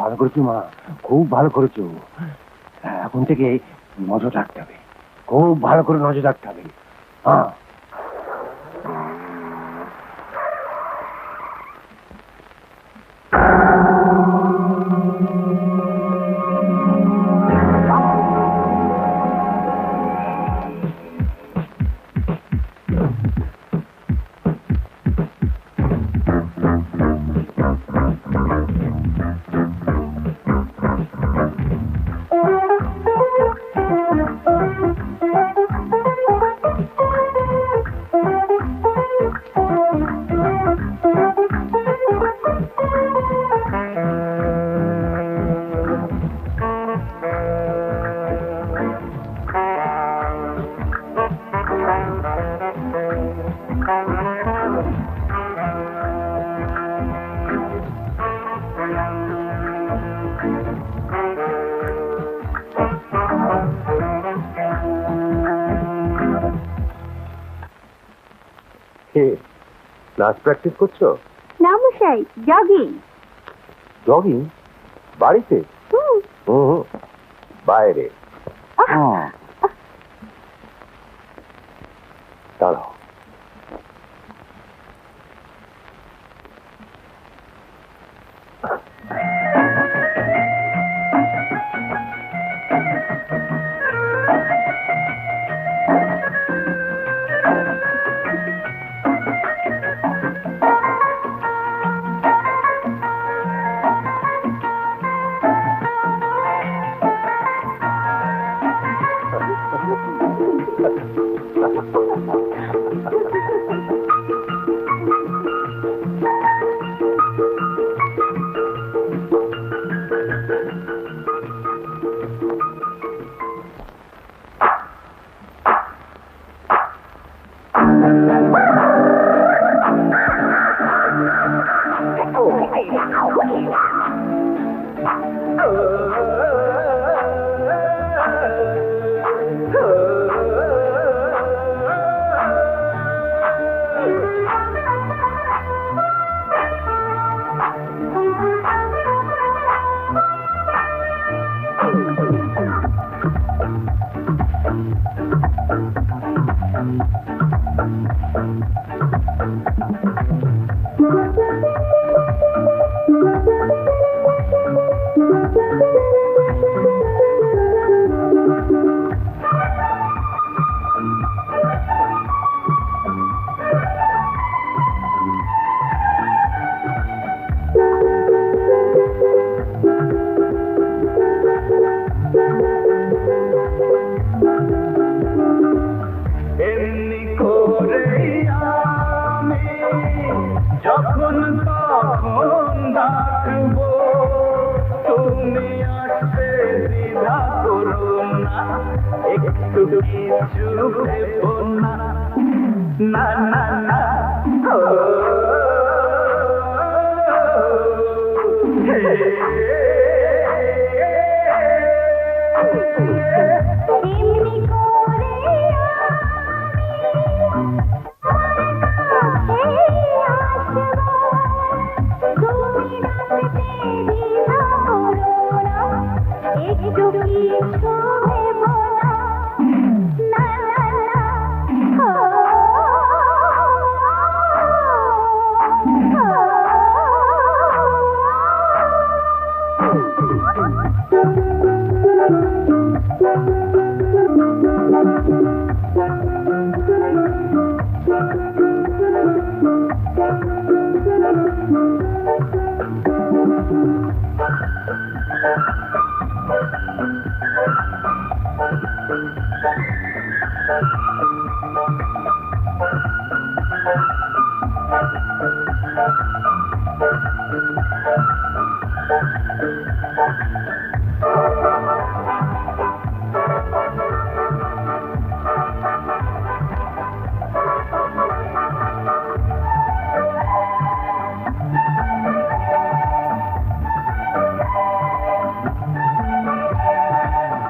ভালো করেছো মা, খুব ভালো করেছো। এখন থেকে নজর রাখতে হবে, খুব ভালো করে নজর রাখতে হবে। হ্যাঁ নাচ প্র্যাকটিস করছো? না মশাই, জগিং। জগিং? বাড়িতে? বাইরে? দাঁড়াও।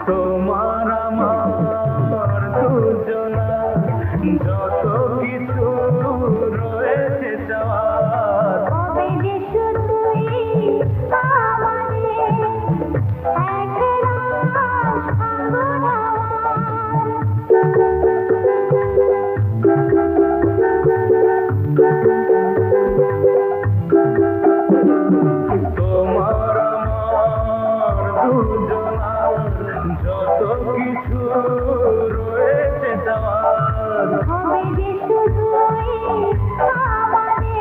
তোমার আমার দুজনা যত কিছু রয়েছে যাওয়ার কবে যে শুধুই আমারে একলা তোমার আমার দুজনা যত কিছু রয়েছে যাওয়ার কবে যে শুধুই আমারে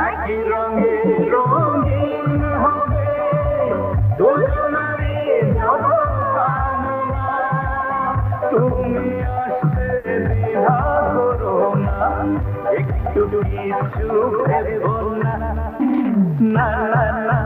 একই রঙে রঙিন হবে দুজনারই যত কামনা তুমি আসতে দ্বিধা করো না একটু কিছু ভেবো না না না না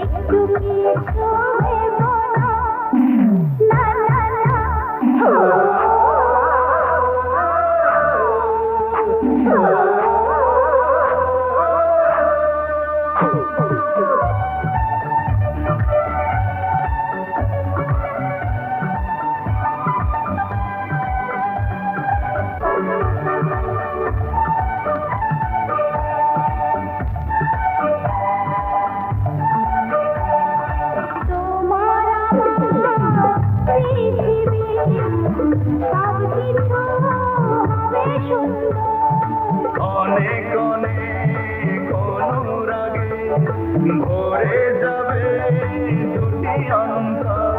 একটু কিছু ভেবো না না না তোমার আমার পৃথিবী সব কিছু হবে সুন্দর অনেক অনেক অনুরাগে ভরে যাবে দুটি অন্তর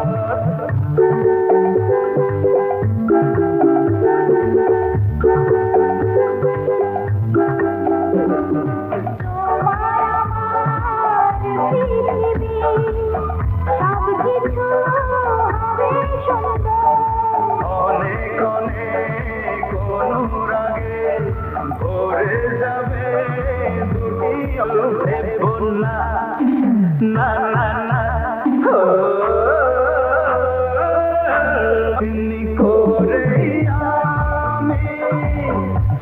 তোমার আমার পৃথিবী সব কিছু হবে সুন্দর অনেক অনেক অনুরাগে ভরে যাবে দুটি ভেবো না না না না এমনি করে আমি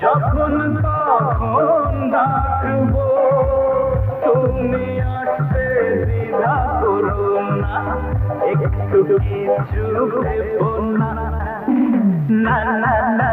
যখন তখন ডাকবো তুমি আসতে দ্বিধা করো না একটু কিছু ভেবো না না না না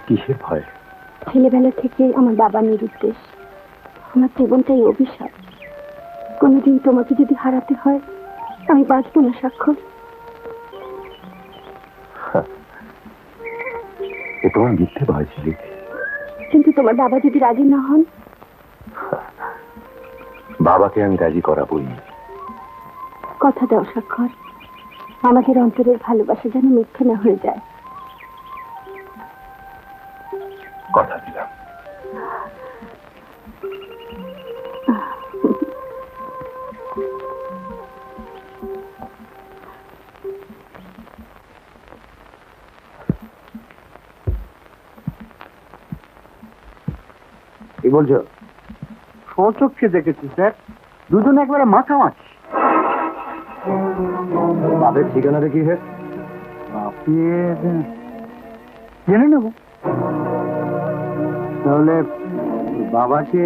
কিসের ভয়? ছেলেবেলা থেকে আমার বাবা নিরুদ্দেশ, আমার জীবনটাই অভিশাপ। কোনোদিন তোমাকে যদি হারাতে হয় আমি বাঁচব না স্বাক্ষর। এ তোমার মিথ্যে ভয় ছিল। কিন্তু তোমার বাবা যদি রাজি না হন? বাবাকে আমি রাজি করাবই। কথা দাও স্বাক্ষর, আমাদের অন্তরের ভালোবাসা যেন মিথ্যে না হয়ে যায়। কথা দিলাম। কি বলছো? স্বচক্ষে দেখেছি স্যার, দুজন একবারে মাখামাখি। বাপের ঠিকানাটা কি হে? বাপের জেনে নেব। তাহলে বাবাকে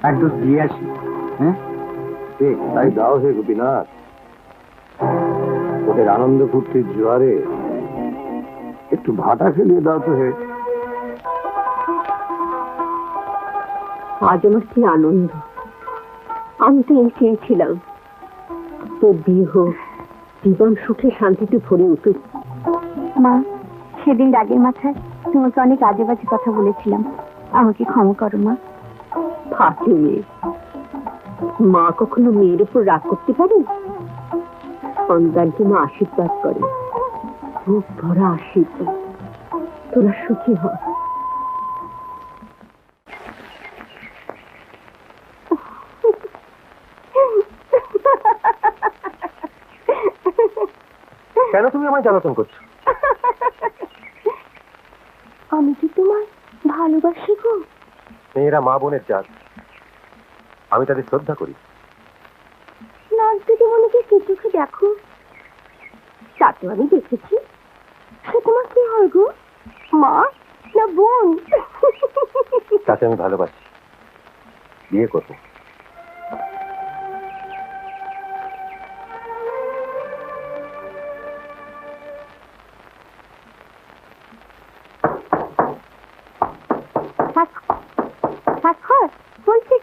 এক ডোজ দিয়ে আসি। হ্যাঁ, তাই দাও হে গোপীনাথ, ওদের আনন্দ ফুর্তির জোয়ারে একটু ভাটা খেলিয়ে দাও তো হে। আজ আমার কি আনন্দ! আমি তো এই চেয়েছিলাম তোর বিয়ে হোক, জীবন সুখে শান্তিতে ভরে উঠুক। মা, সেদিন রাগের মাথায় তোমাকে অনেক আজে বাজে কথা বলেছিলাম, আমাকে ক্ষমা করো মা। ফাঁকি মেয়ে, মা কখনো মেয়ের উপর রাগ করতে পারে? সন্তানকে মা আশীর্বাদ করে, বুক ভরা আশীর্বাদ। তোরা সুখী হ। কেন তুমি আমায় জ্বালাতন করছো? আমি কি তোমার ভালোবাসি গো? মেয়েরা মা বোনের জাত, আমি তাদের শ্রদ্ধা করি। নাচ দিদি মনে কি চোখে দেখো? তা তো আমি দেখেছি। সে তোমার কি হয় গো, মা না বোন? তাকে আমি ভালোবাসি, বিয়ে করবো।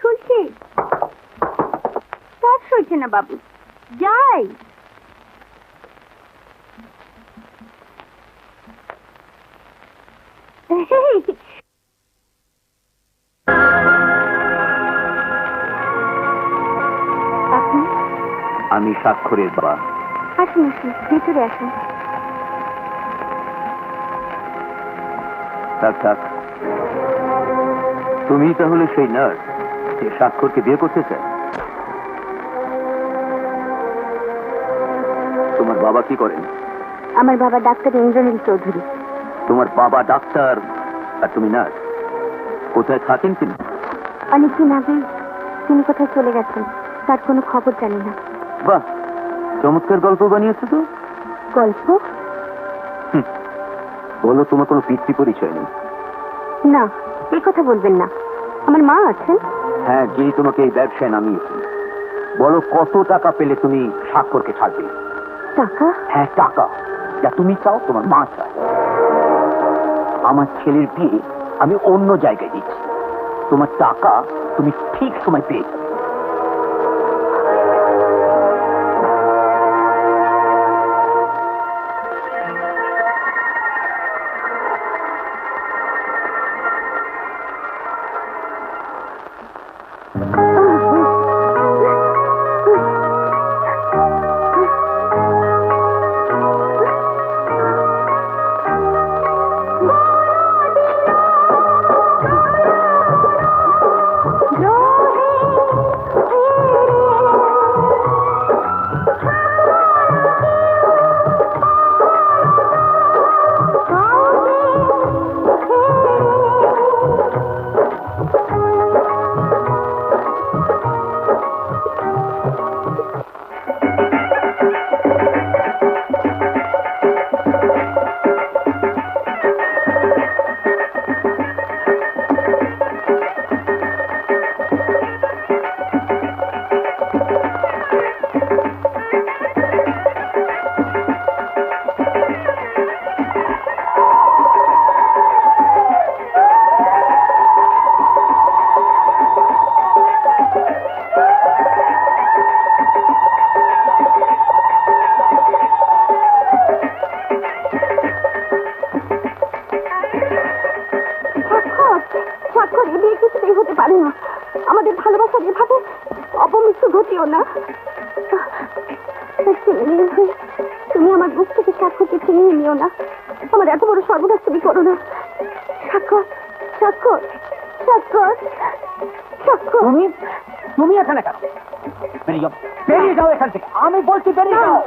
খুলছি সব সইছে না বাবু, যাই। আমি স্বাক্ষরের বাবা। আসুন আসুন, ভিতরে আসুন। থাক থাক, তুমি তাহলে সেই নার্স যে স্বাক্ষরকে বিয়ে করতে চায়? তোমার বাবা কি করেন? আমার বাবা ডাক্তার ইন্দ্রনীল চৌধুরী। তোমার বাবা ডাক্তার আর তুমি নার্স, কোথায় থাকেন তিনি? অনেকদিন আগে তিনি কোথায় চলে গেছেন, তার কোনো খবর জানি না। বাহ, চমৎকার গল্প বানিয়েছো তো। গল্প? বলো, তোমার কোনো পিতৃ পরিচয় নেই? না, এই কথা বলবেন না। আমার মা আছেন। হ্যাঁ, যিনি তোমাকে এই ব্যবসায় নামিয়েছেন। বলো, কত টাকা পেলে তুমি স্বাক্ষরকে ছাড়বে? টাকা? হ্যাঁ, টাকা। যা তুমি চাও, তোমার মা চায়। আমার ছেলের বিয়ে আমি অন্য জায়গায় দিচ্ছি, তোমার টাকা তুমি ঠিক সময় পেয়ে যাবে। আমাদের ভালোবাসার এভাবে অপমৃত্যু ঘটিও না। তুমি আমার বুক থেকে স্বাক্ষরকে ছিনিয়ে নিও না। আমার এত বড় সর্বনাশ তুমি করো না। স্বাক্ষর, স্বাক্ষর, স্বাক্ষর, স্বাক্ষর। তুমি এখানে কেন? বেরিয়ে যাও, বেরিয়ে যাও এখান থেকে। আমি বলছি বেরিয়ে যাও।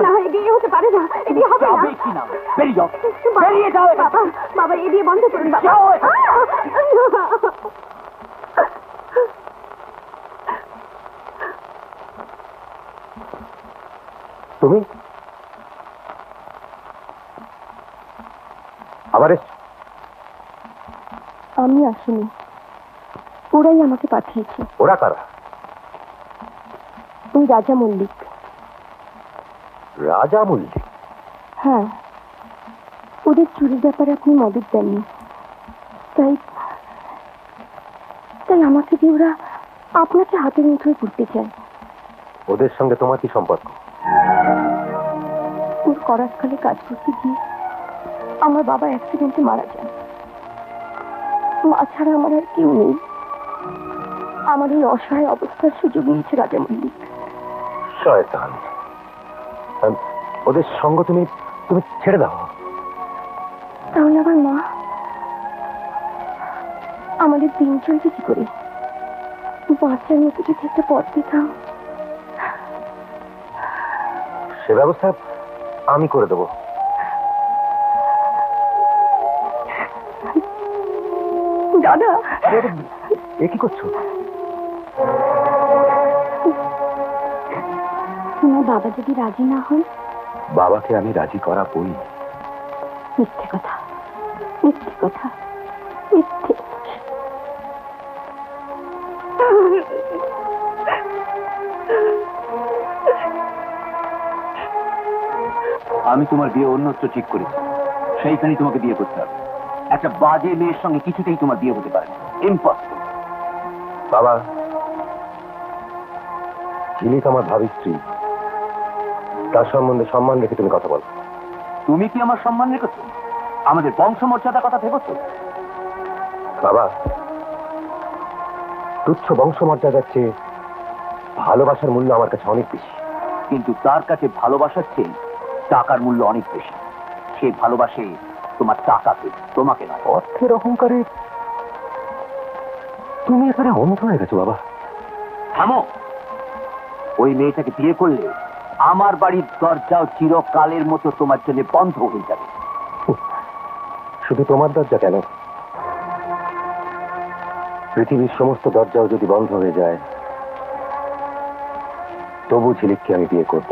না, এ বিয়ে হতে পারে না, এ বিয়ে হবে না। বেরিয়ে যাও, বেরিয়ে যাও। বাবা, বাবা, এ বিয়ে বন্ধ করুন বাবা। তুমি আবার এসছো? আমি আসিনি, ওরাই আমাকে পাঠিয়েছে। ওরা কারা? ওই রাজা মল্লিক। রাজা মল্লিক? হ্যাঁ, ওদের চুরির ব্যাপারে আপনি মদত দেননি, তাই তাই আমাকে দিয়ে ওরা আপনাকে হাতের মুঠোয় করতে চায়। ওদের সঙ্গে তোমার কি সম্পর্ক? ওর করাতখালে কাজ করতে গিয়ে আমার বাবা অ্যাক্সিডেন্টে মারা যান। মা ছাড়া আমার আর কেউ নেই। আমার এই অসহায় অবস্থার সুযোগ নিয়েছে রাজা মল্লিক। শয়তান! ওদের সঙ্গ তুমি তুমি ছেড়ে দাও। তাহলে আমার মা, আমাদের দিন চলবে কি করে? বাচ্চার মতো যদি একটা পথ দিতাম। সে ব্যবস্থা আমি করে দেবো। দাদা, এ কি করছো? তোমার বাবা যদি রাজি না হন? বাবাকে আমি রাজি করা বই। মিথ্যে কথা, মিথ্যে কথা, মিথ্যে। আমি তোমার বিয়ে অন্যত্র ঠিক করেছি, সেইখানে তোমাকে বিয়ে করতে হবে। একটা বাজে মেয়ের সঙ্গে কিছুতেই তোমার বিয়ে হতে পারে না, ইম্পসিবল। বাবা, ঝিলিক আমার ভাবি স্ত্রী, তার সম্বন্ধে সম্মান রেখে তুমি কথা বলো। তুমি কি আমার সম্মান রেখেছো? আমাদের বংশমর্যাদার কথা ভেবেছো? বাবা, তুচ্ছ বংশমর্যাদার চেয়ে ভালোবাসার মূল্য আমার কাছে অনেক বেশি। কিন্তু তার কাছে ভালোবাসার চেয়ে টাকার মূল্য অনেক বেশি। সে ভালোবাসে তোমার টাকাকে, তোমাকে নয়। অর্থের অহংকারে তুমি এখানে অন্ধ হয়ে গেছো বাবা। থামো! ওই মেয়েটাকে বিয়ে করলে আমার বাড়ির দরজাও চিরকালের মতো তোমার জন্য বন্ধ হয়ে যাবে। শুধু তোমার দরজা কেন, পৃথিবীর সমস্ত দরজাও যদি বন্ধ হয়ে যায়, তবু ঝিলিককে আমি বিয়ে করব।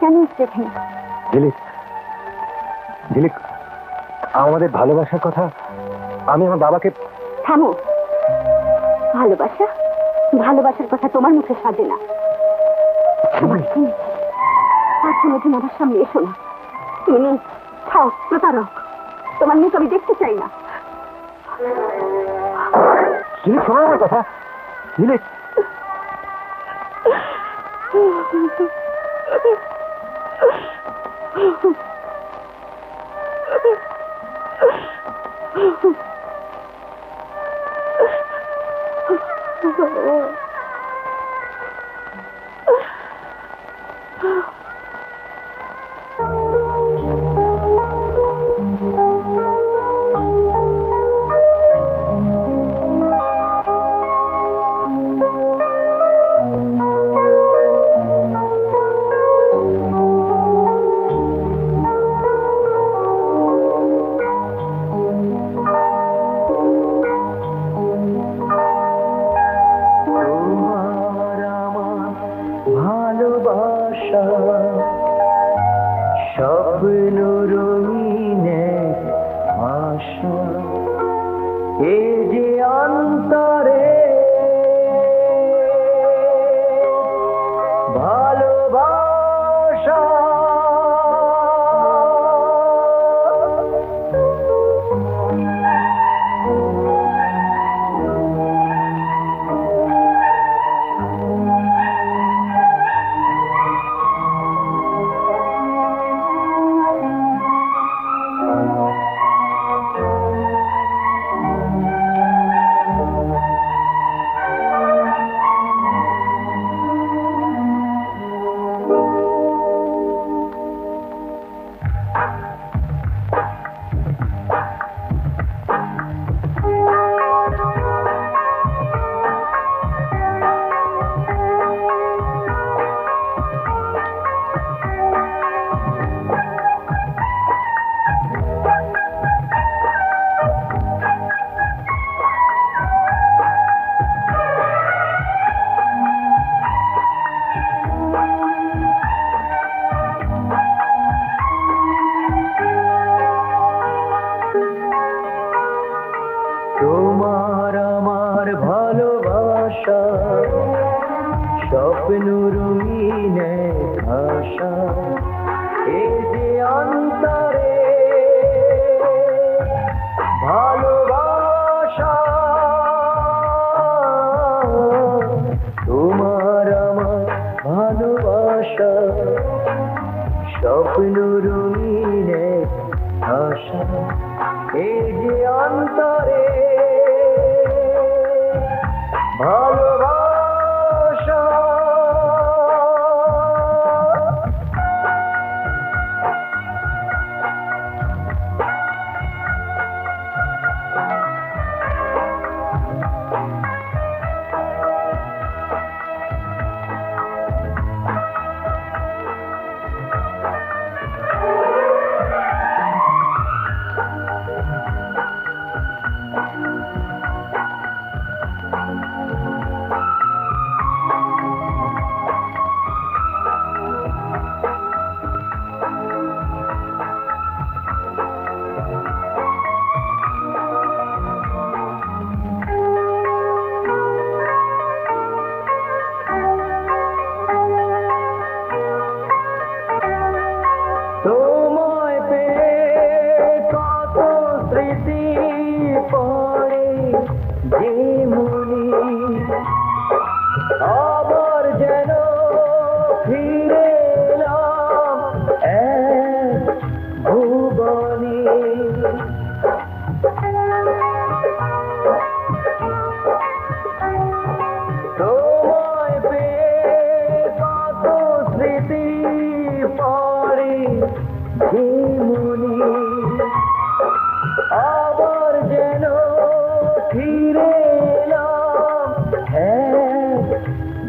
কেন স্টেফেন? ঝিলিক, ঝিলিক, আমাদের ভালোবাসার কথা আমি আমার বাবাকে। থামো! ভালোবাসা, ভালোবাসার কথা তোমার মুখে সাজে না। আর কোনোদিন আমার সামনে এসো না। তুমি খাও, প্রতারক। তোমার মুখ আমি দেখতে চাই না। ঝিলিক, শোনো আমার কথা। ঝিলিক, ভালোবাসা স্বপ্ন রঙিনে আশা, এ যে অন্তরে ভালোবাসা। স্বপ্ন রঙিন আশা এই যে অন্তরে ভালোবাসা তোমার আমার ভালোবাসা স্বপ্ন রঙিন আশা এই যে অন্তরে ভালোবাসা তোমায় পেয়ে কত স্মৃতি পড়ে যে মনি আবার যেন ফিরে এলাম এক ভুবনে তোমায় পেয়ে কত স্মৃতি পড়ে যে মনি আবার যেন ফিরে এলাম এক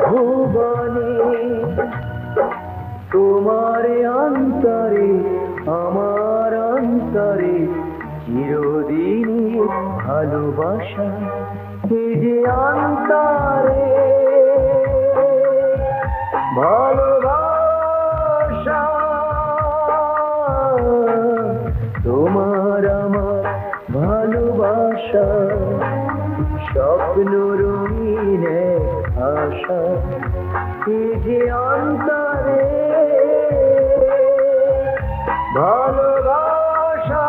ভুবনে তোমার অন্তরে আমার অন্তরে চিরদিনই ভালোবাসা এই যে অন্তরে ভালোবাসা তোমার আমার ভালোবাসা স্বপ্ন রঙিন আশা এই যে অন্তরে ভালোবাসা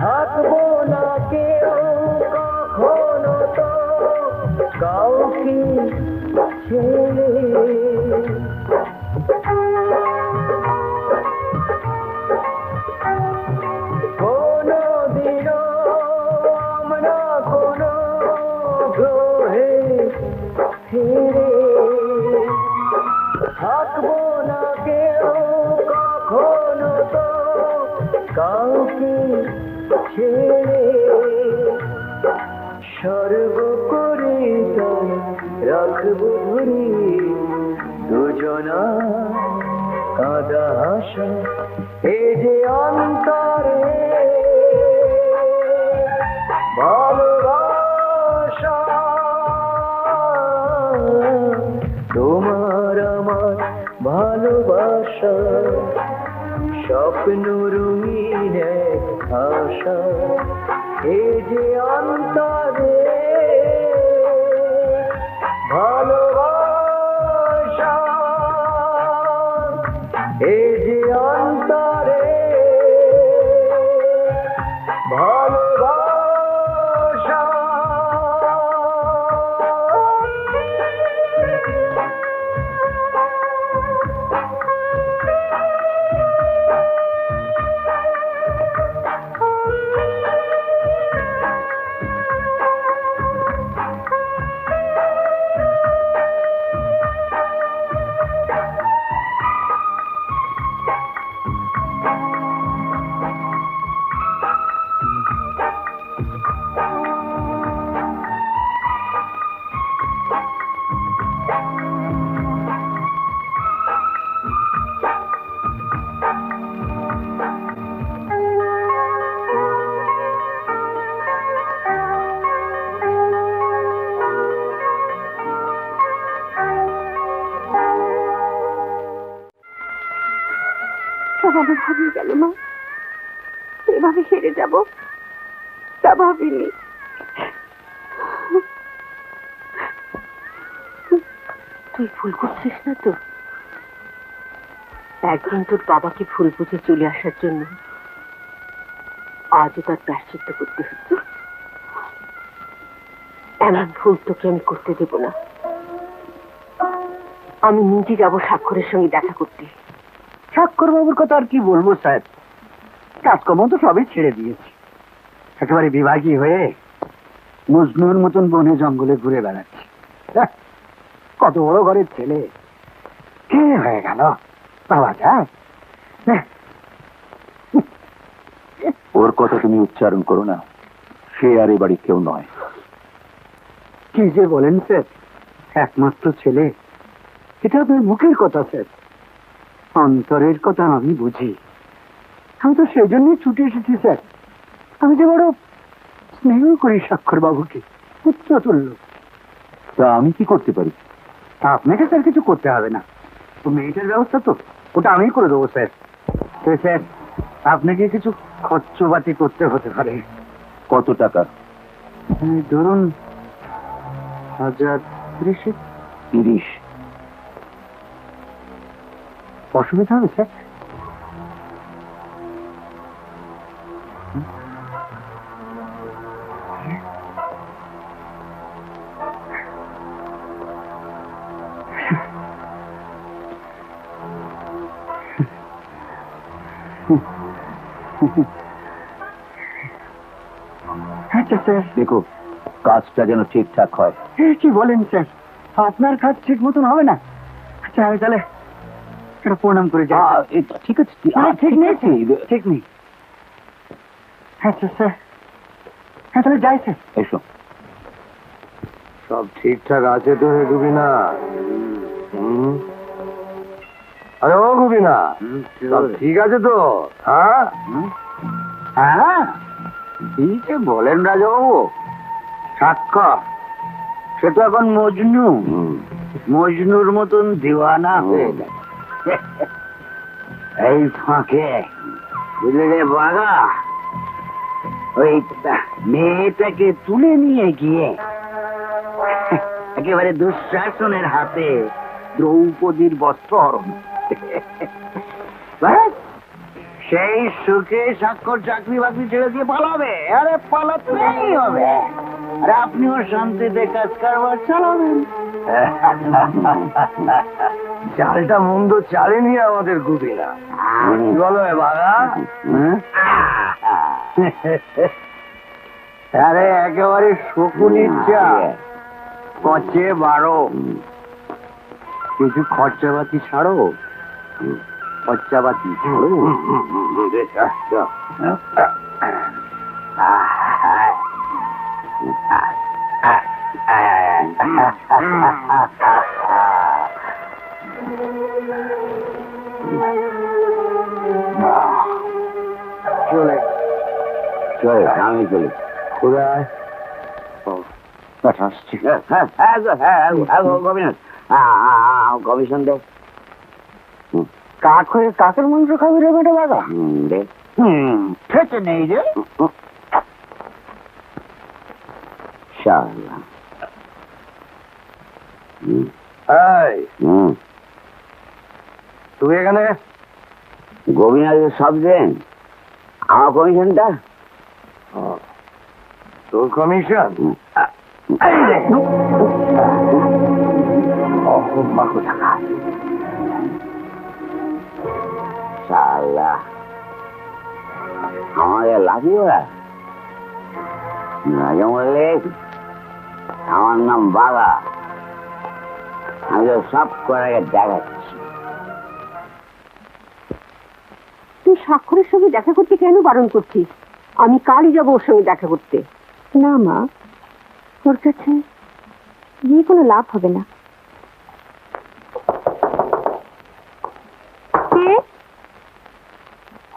থাকবো না কেউ কখনো তো কাউকে ছেড়ে কোনো দিনও আমরা কোনো গ্রহে ফিরে থাকবো না কেউ কখনো তো কাউকে ছেড়ে স্বর্গ করে রাখবো ধরে দুজনা কাঁদা হাসা এই যে অন্তরে ভালোবাসা তোমার আমার ভালোবাসা স্বপ্ন রঙিন আশা এই যে অন্তরে ভালোবাসা এই যে অন্তরে কোনোভাবেই গেল না। এভাবে হেরে যাব তা ভাবিনি। তুই ভুল করছিস না তো? একদিন তোর বাবাকে ভুল বুঝে চলে আসার জন্য আজও তার প্রায়শ্চিত্ত করতে হতো। এমন ভুল তোকে আমি করতে দেব না। আমি নিজে যাব স্বাক্ষরের সঙ্গে দেখা করতে। স্বাক্ষর বাবুর কথা আর কি বলবো স্যার, কাজকর্ম তো সবই ছেড়ে দিয়েছি। একেবারে বিভাগী হয়ে মজনুর মতন বনে জঙ্গলে ঘুরে বেড়াচ্ছি। কত বড় ঘরের ছেলে, কে হয়ে গেল বাবা যায়। ওর কথা তুমি উচ্চারণ করো না, সে আর এ বাড়ি কেউ নয়। কি যে বলেন স্যার, একমাত্র ছেলে, এটা আপনার মুখের কথা স্যার, অন্তরের কথা আমি বুঝি। আমি তো সেই জন্যই ছুটে এসেছি স্যার। আমি যে বড় স্নেহ করি স্বাক্ষর বাবুকে, পুত্র তুল্য। তা আমি কি করতে পারি? আপনাকে স্যার কিছু করতে হবে না, তো মেয়েটার ব্যবস্থা তো ওটা আমি করে দেবো স্যার। তো স্যার আপনাকে কিছু খরচপাতি করতে হতে পারে। কত টাকা? ধরুন 1030। 30? অসুবিধা হবে স্যার? আচ্ছা স্যার, দেখো কাজটা যেন ঠিকঠাক হয়। কি বলেন স্যার, আপনার কাজ ঠিক মতন হবে না? আচ্ছা আমি তাহলে একটা প্রণাম করে যাই। ঠিক আছে, ঠিক নেই, ঠিক নেই। আচ্ছা স্যার, হ্যাঁ তাহলে যাই স্যার। এসো। সব ঠিকঠাক আছে তো হে গুবিনা? আরে ও গুবিনা, সব ঠিক আছে তো? হ্যাঁ হ্যাঁ ঠিক বলেন রাজাবাবু। স্বাক্ষর সে তো এখন মজনু, মজনুর মতন দিওয়ানা হয়ে গেছে। এই ফাঁকে বুঝলে রে বাগা, ওই মেয়েটাকে তুলে নিয়ে গিয়ে একেবারে দুঃশাসনের হাতে দ্রৌপদীর বস্ত্র হরণ। ব্যাস, সেই সুখে স্বাক্ষর চাকরি বাকরি ছেড়ে দিয়ে পালাবে। আরে পালাতেই হবে। আরে আপনিও শান্তিতে কাজ কারবার চালাবেন। চালটা মন্দ চালেনি আমাদের গুবিনা। কি বলো এ বাবা? আরে একেবারে শকুনির চা, কচে 12। কিছু খরচাপাতি ছাড়ো, খরচাপাতি ছাড়ো। চলে চলে আমি চলি। কোথায়? আসছি। কমিশন দে। কাক হয়ে কাকের মাংস খাবি রে বেটা বাবা? দে। খেতে নেই রে। শালা। এই, তুই এখানে? গোবিনাথ সব দেন, আমার কমিশনটা। তোর কমিশন? শালা আমাকে লাঠি ওরা রাজা মল্লিক, আমার নাম বাবা। আমি তো সব করে দেখাচ্ছি। তুই স্বাক্ষরের সঙ্গে দেখা করতে কেন বারণ করছিস? আমি কালই যাবো ওর সঙ্গে দেখা করতে। না মা, ওর কাছে গিয়ে কোনো লাভ হবে না।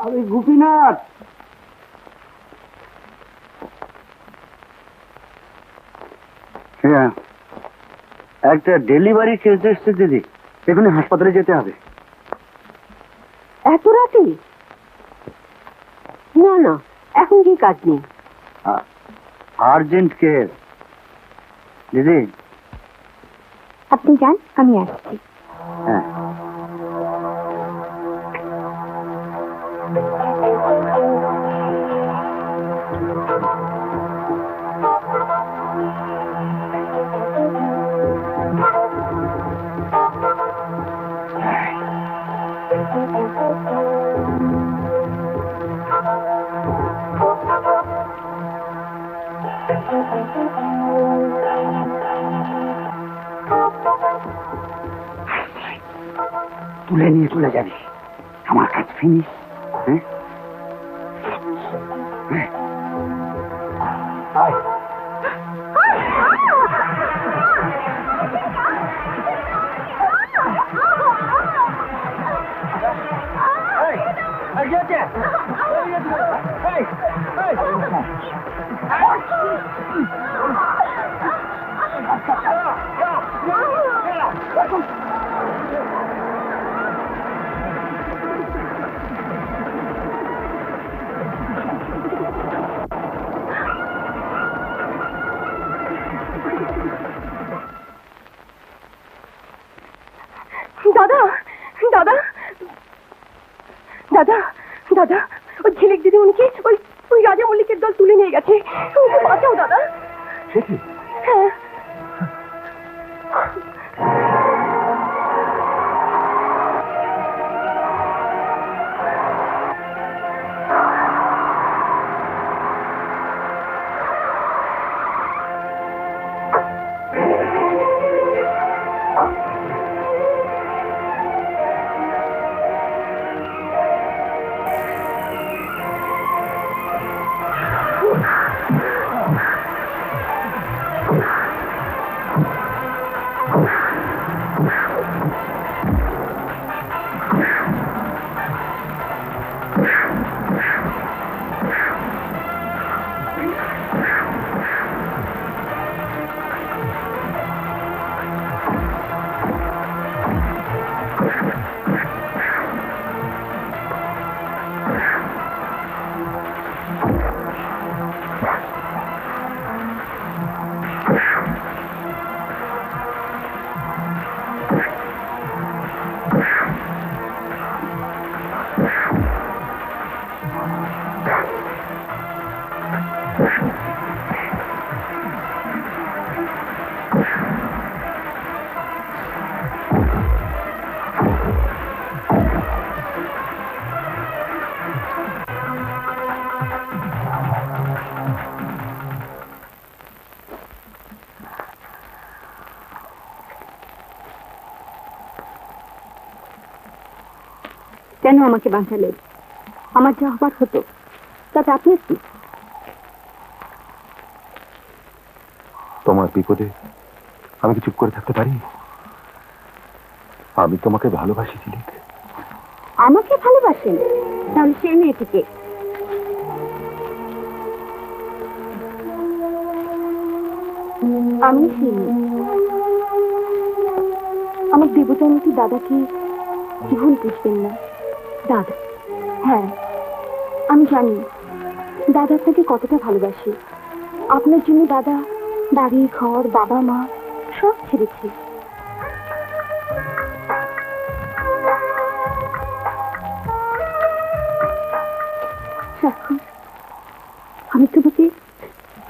আমি গোপীনাথ। হ্যাঁ, একটা ডেলিভারি কেস এসছে দিদি, এখানে হাসপাতালে যেতে হবে। এত রাতে? না না, এখন কি কাজ নেই। Urgent care. দিদি, আপনি যান, আমি আসছি। হ্যাঁ, তুলে নিয়ে চলে যাবি, আমার কাজ ফিনিশ। হ্যাঁ, আয়। দাদা দাদা দাদা দাদা, ওই ঝিলিক দিদি উনিকে ওই ওই রাজা মল্লিকের দল তুলে নিয়ে গেছে। ওকে বাঁচাও দাদা। হ্যাঁ, কেন আমাকে বাঁচালেন? আমার যা হবার হতো তাতে আপনার কি? তোমার বিপদে আমি কি চুপ করে থাকতে পারি? আমি তোমাকে ভালোবাসি ঝিলিক। আমাকে ভালোবাসেন? তাহলে সেই মেয়েটিকে। আমি সেই মেয়ে। আমার দেবতার মতো দাদাকে ভুল বুঝবেন না। দাদা, হ্যাঁ আমি জানি দাদা আপনাকে কতটা ভালোবাসি। আপনার জন্য দাদা বাড়ি ঘর বাবা মা সব ছেড়েছি। স্বাক্ষর, আমি তোমাকে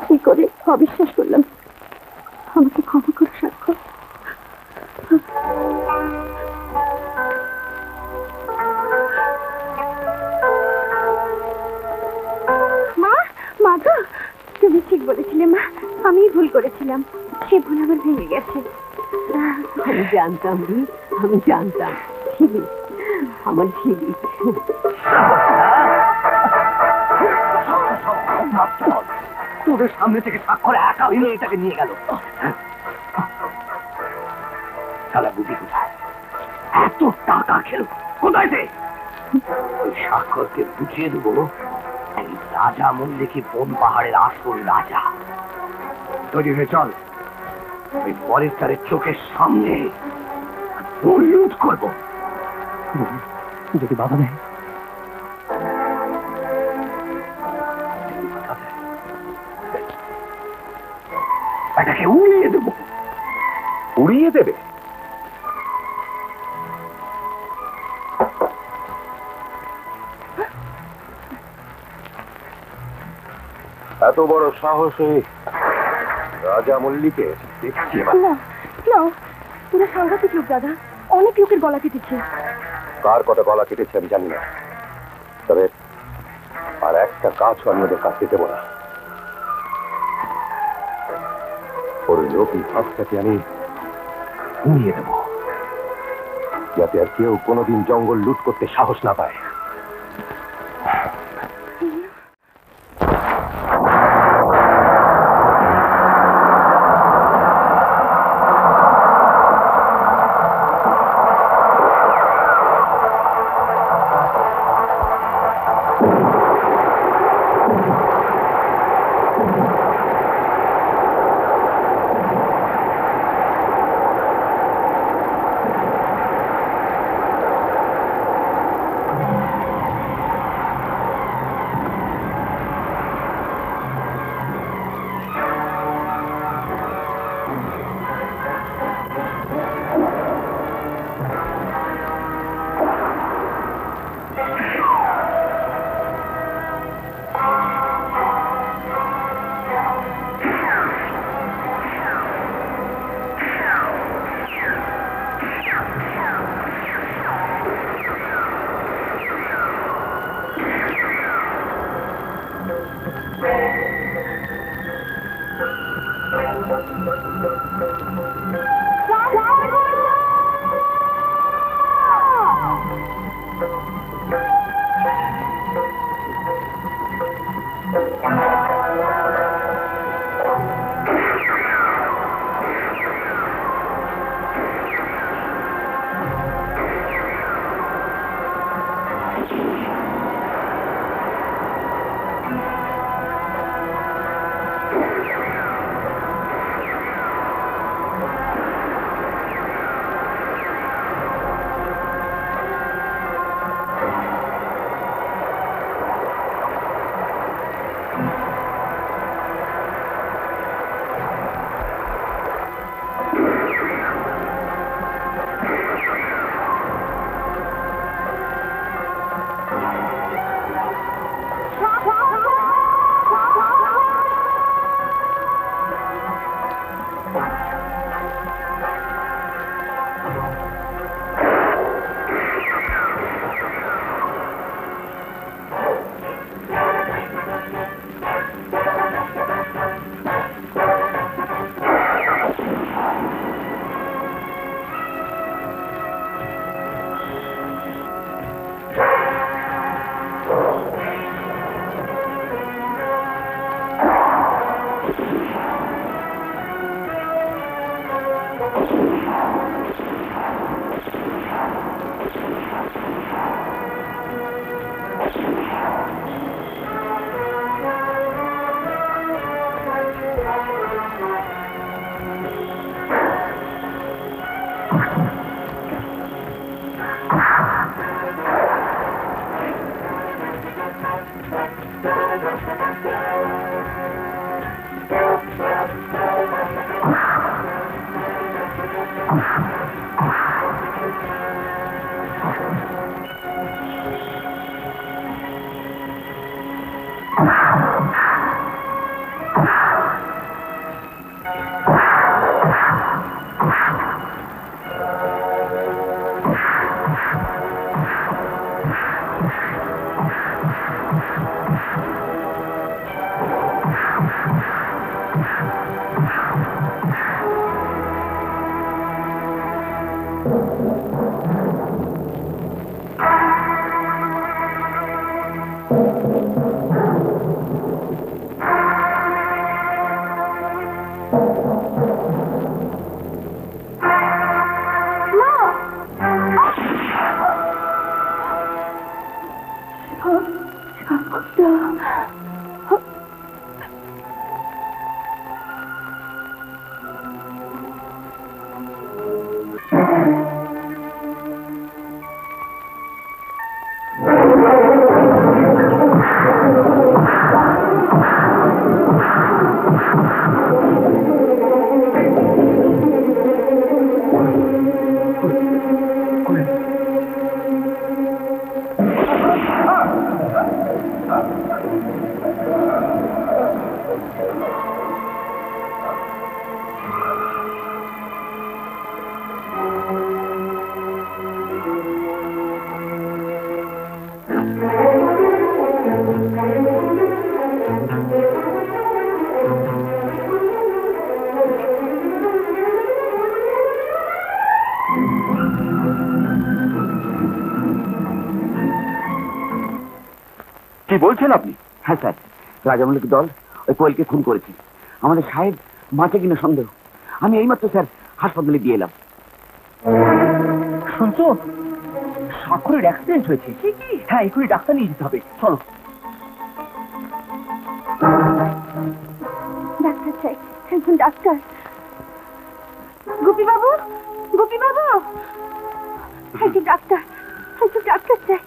কি করে অবিশ্বাস করলাম। আমাকে ক্ষমা করো স্বাক্ষর। মা, মা গো, তুমি ঠিক বলেছিলে মা, আমি ভুল করেছিলাম। সে ভুল আমার ভেঙে গেছে। আমি জানতাম রে, আমি জানতাম। ঝিলি, আমার ঝিলি। তোদের সামনে থেকে স্বাক্ষর একা হইলে এটাকে নিয়ে গেল। শালা বুঝি কোথায়? এত টাকা খেলো কোথায় সে? ওই স্বাক্ষরকে বুঝিয়ে দেবো এই রাজা মল্লিকী বন পাহাড়ের আসল রাজা। তৈরি হয়ে চল, ওই ফরেস্টারের চোখের সামনে লুট করবো। যদি বাধা নেই এটাকে উড়িয়ে দেব। উড়িয়ে দেবে? এত বড় সাহসী রাজা মল্লিকে দেখছি এবার। না না, পুরো সাংঘাতিক লোক দাদা, অনেক লোকের গলা কেটেছে। কার কত গলা কেটেছে আমি জানি না, তবে আর একটা কাজও আমি ওদের কাছে দেবো না। ওর লোকই ভাবটাকে আমি উড়িয়ে দেব, যাতে আর কেউ কোনোদিন জঙ্গল লুট করতে সাহস না পায়। কি বলছেন আপনি? হ্যাঁ স্যার, রাজামৌলিক দল ওই কোয়েলকে খুন করেছে। আমাদের সাহেব মাঠে কিনা সন্দেহ। আমি এইমাত্র স্যার হাসপাতালে দিয়ে এলাম। শুনছো, স্বাক্ষরের অ্যাক্সিডেন্ট হয়েছে। হ্যাঁ, এখনই ডাক্তার নিয়ে যেতে হবে, চলো। ডাক্তার চাই, একজন ডাক্তার। গোপী বাবু, গোপী বাবু, একজন ডাক্তার, একজন ডাক্তার চাই।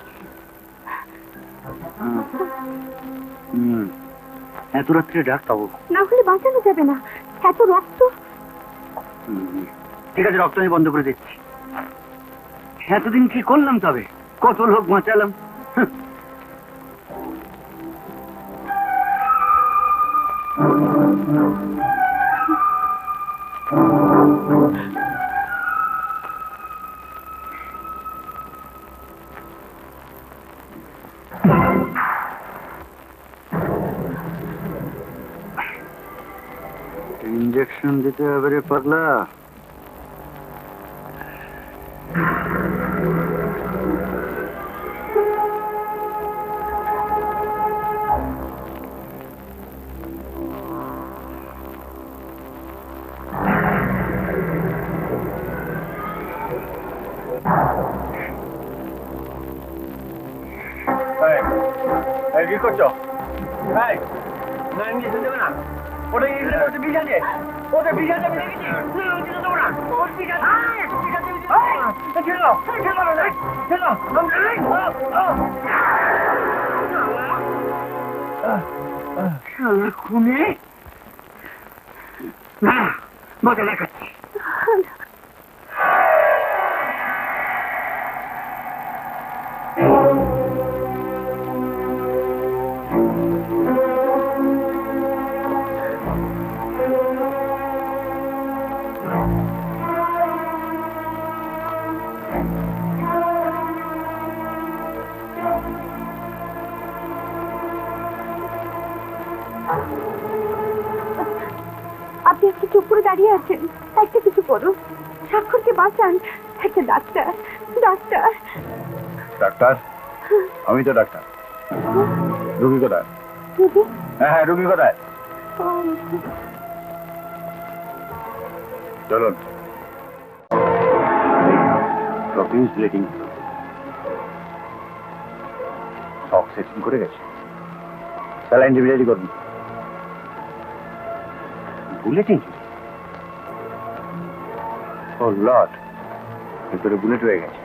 এত রাত্রে ডাক্তার? না হলে বাঁচানো যাবে না, এত রক্ত। ঠিক আছে, রক্ত আমি বন্ধ করে দিচ্ছি। এতদিন কি করলাম তবে? কত লোক বাঁচালাম। ইঞ্জেকশন দিতে হবে রে পাগলা। কি করছো? ইঞ্জেকশন দেবে না? ওটা ইঞ্জেকশন করতে বিষ আছে। ওটা বিষ আছে, আমি দেখেছি। ইঞ্জেকশন দেবো না। ওর বিষ আছে। খুনে না, মজা দেখাচ্ছি। আপনি একটু চুপ করে দাঁড়িয়ে আছেন, একটা কিছু করুন, স্বাক্ষরকে বাঁচান। একটা ডাক্তার, ডাক্তার। ডাক্তার? আমি তো ডাক্তার। রুগী কোথায়? হ্যাঁ, রুগী কোথায়? চলুন। প্রফিউজ ব্লিডিং, শক সেকশন করে গেছে। স্যালাইন রেডি করুন। বুলেটিং? ও লর্ড, ভিতরে বুলেট হয়ে গেছে।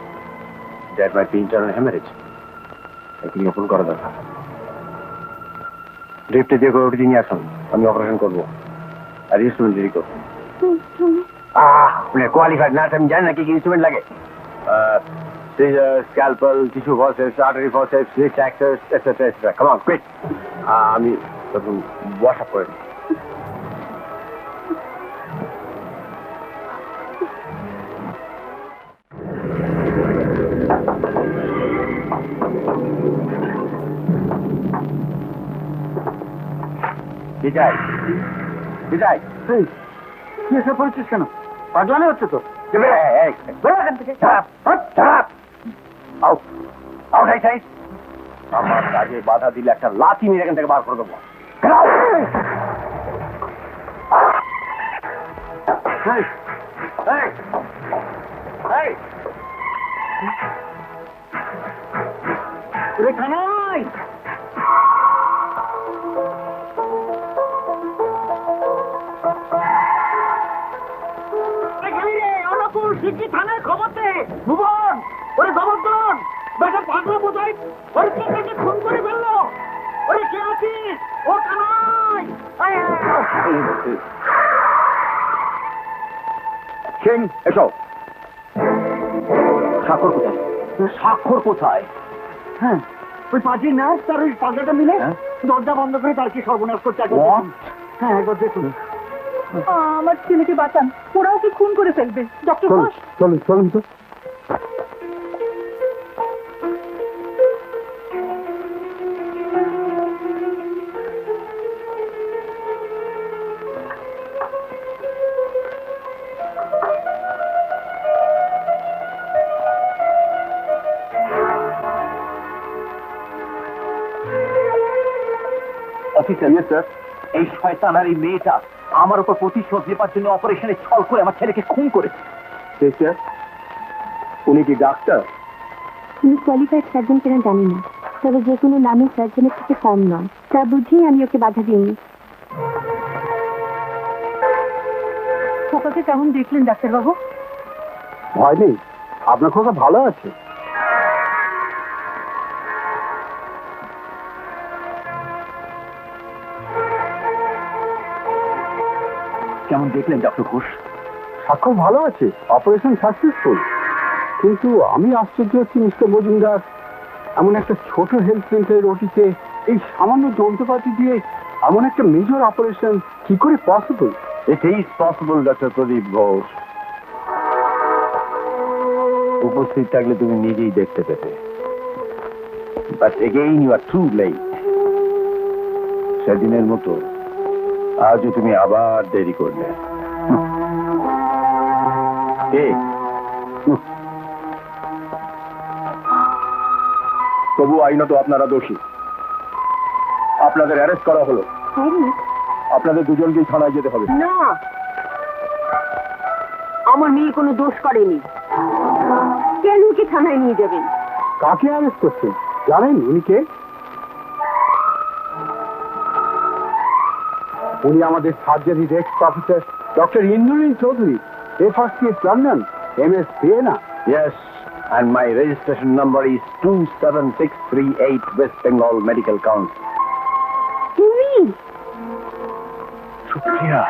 That might be internal haemorrhage. এখনই ওপেন করা দরকার। লিফটে দিয়ে করে ওটি নিয়ে আসুন, আমি অপারেশন করবো। আর ইনস্ট্রুমেন্ট রেডি করুন। আপনি কোয়ালিফাইড নার্স, আমি জানি না কি কি ইনস্ট্রুমেন্ট লাগে। Scissor, scalpel, tissue forceps, artery forceps, rich access, etcetera etcetera. Come on, quick. আমি তখন ওয়াশ আপ করে দিই। বিজয়, বিজয়, তুই এসে পড়েছিস কেন? পাগলামি হচ্ছে তো। আমার কাজে বাধা দিলে একটা লাথি মেরে এখান থেকে বার করে দেবো। থানায় খবর দে, ভুবন, ওরে গোবর্ধন, বেটা পাগলা বোঝাই, ওর কে খুন করে ফেললো। ওরে কে আছিস? ও কানাই। সিং, এসো। স্বাক্ষর কোথায়? স্বাক্ষর কোথায়? হ্যাঁ, ওই পাজি নার্স তার ওই পাগলাটা মিলে দরজা বন্ধ করে তার কি সর্বনাশ করছে একবার What? দেখুন। হ্যাঁ একবার দেখুন। আমার ছেলেকে বাঁচান, ওরাও কি খুন করে ফেলবে ডক্টর ঘোষ? চলুন চলুন তো। অফিসার, স্যার, এই শয়তান আর এই মেয়েটা আমার উপর প্রতিশোধ নেবার জন্য অপারেশনে ছল করে আমার ছেলেকে খুন করেছে। স্যার, উনি কি ডাক্তার? উনি কোয়ালিফাইড সার্জন কিনা জানি না, তবে যে কোনো নামী সার্জনের থেকে কম নয়, তা বুঝেই আমি ওকে বাধা দিইনি। খোকাকে কেমন দেখলেন ডাক্তারবাবু? ভয় নেই, আপনার খোকা ভালো আছে। কেমন দেখলেন ডক্টর ঘোষ? সাক্ষ্য ভালো আছে, অপারেশন সাকসেসফুল। কিন্তু আমি আশ্চর্য হচ্ছি মিস্টার মজুমদার, এমন একটা ছোট হেলথ সেন্টারের ওটিতে এই সামান্য যন্ত্রপাতি দিয়ে এমন একটা মেজর অপারেশন কি করে possible? It is possible doctor Pradip Ghosh. উপস্থিত থাকলে তুমি নিজেই দেখতে পেতে, but again you are too late. সেদিনের মতো আজও তুমি আবার দেরি করলে। তবু আইনত আপনারা দোষী, আপনাদের অ্যারেস্ট করা হলো। আপনাদের দুজনকেই থানায় যেতে হবে। না, আমার মেয়ে কোনো দোষ করেনি। কেন ওকে থানায় নিয়ে যাবেন? কাকে অ্যারেস্ট করছেন জানেন? উনি কে? উনি আমাদের surgery desk officer doctor Indranil Chowdhury, FRCS London, MS Vienna. Yes, and my registration number is 27638 West Bengal Medical Council. তুমি? সুপ্রিয়া,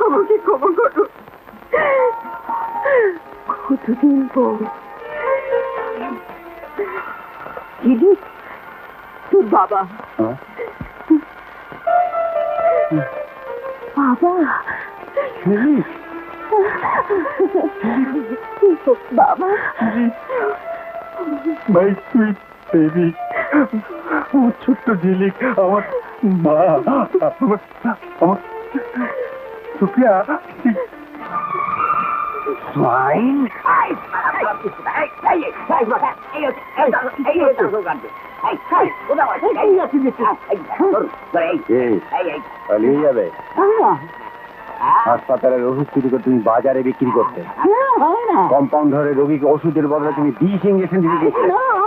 আমাকে ক্ষমা করো। কতদিন পর দিদি, তোর বাবা। বাবা, বাবা, my sweet baby, আমার ছোট্ট ঝিলিক, আমার মা, আমার সুপ্রিয়া। Swine! পালিয়ে যাবে? হাসপাতালের ওষুধ চুরি করে তুমি বাজারে বিক্রি করতে, কম্পাউন্ড ধরে রোগীকে ওষুধের বদলে তুমি বিষ ইঞ্জেকশন দিতে দিচ্ছ।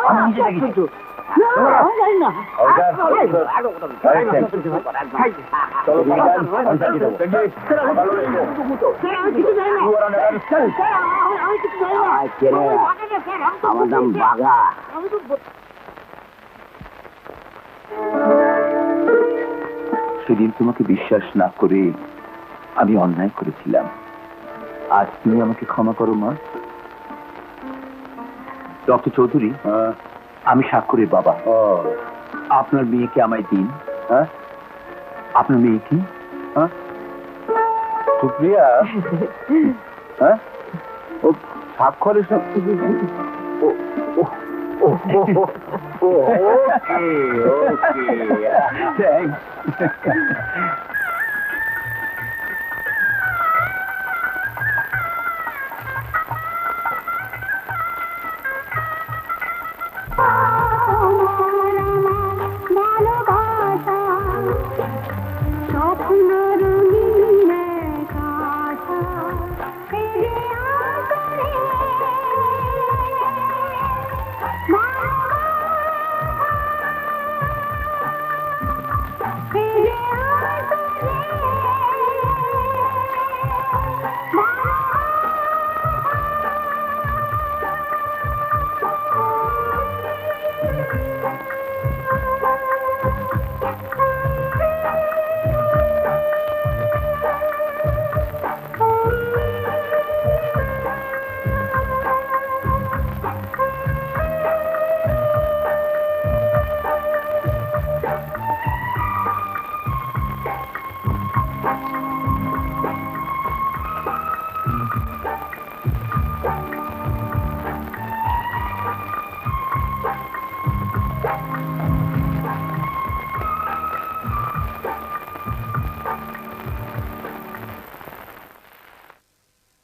আমি নিজে দেখেছি। চলো আমার নাম বাঘা। সেদিন তোমাকে বিশ্বাস না করে আমি অন্যায় করেছিলাম। আজ তুমি আমাকে ক্ষমা করো মা। ডক্টর চৌধুরী, আমি স্বাক্ষরের বাবা। আপনার মেয়েকে আমায় দিন। হ্যাঁ, আপনার মেয়ে কি? সুপ্রিয়া? হ্যাঁ, ও স্বাক্ষরের ভালোবাসা স্বপ্ন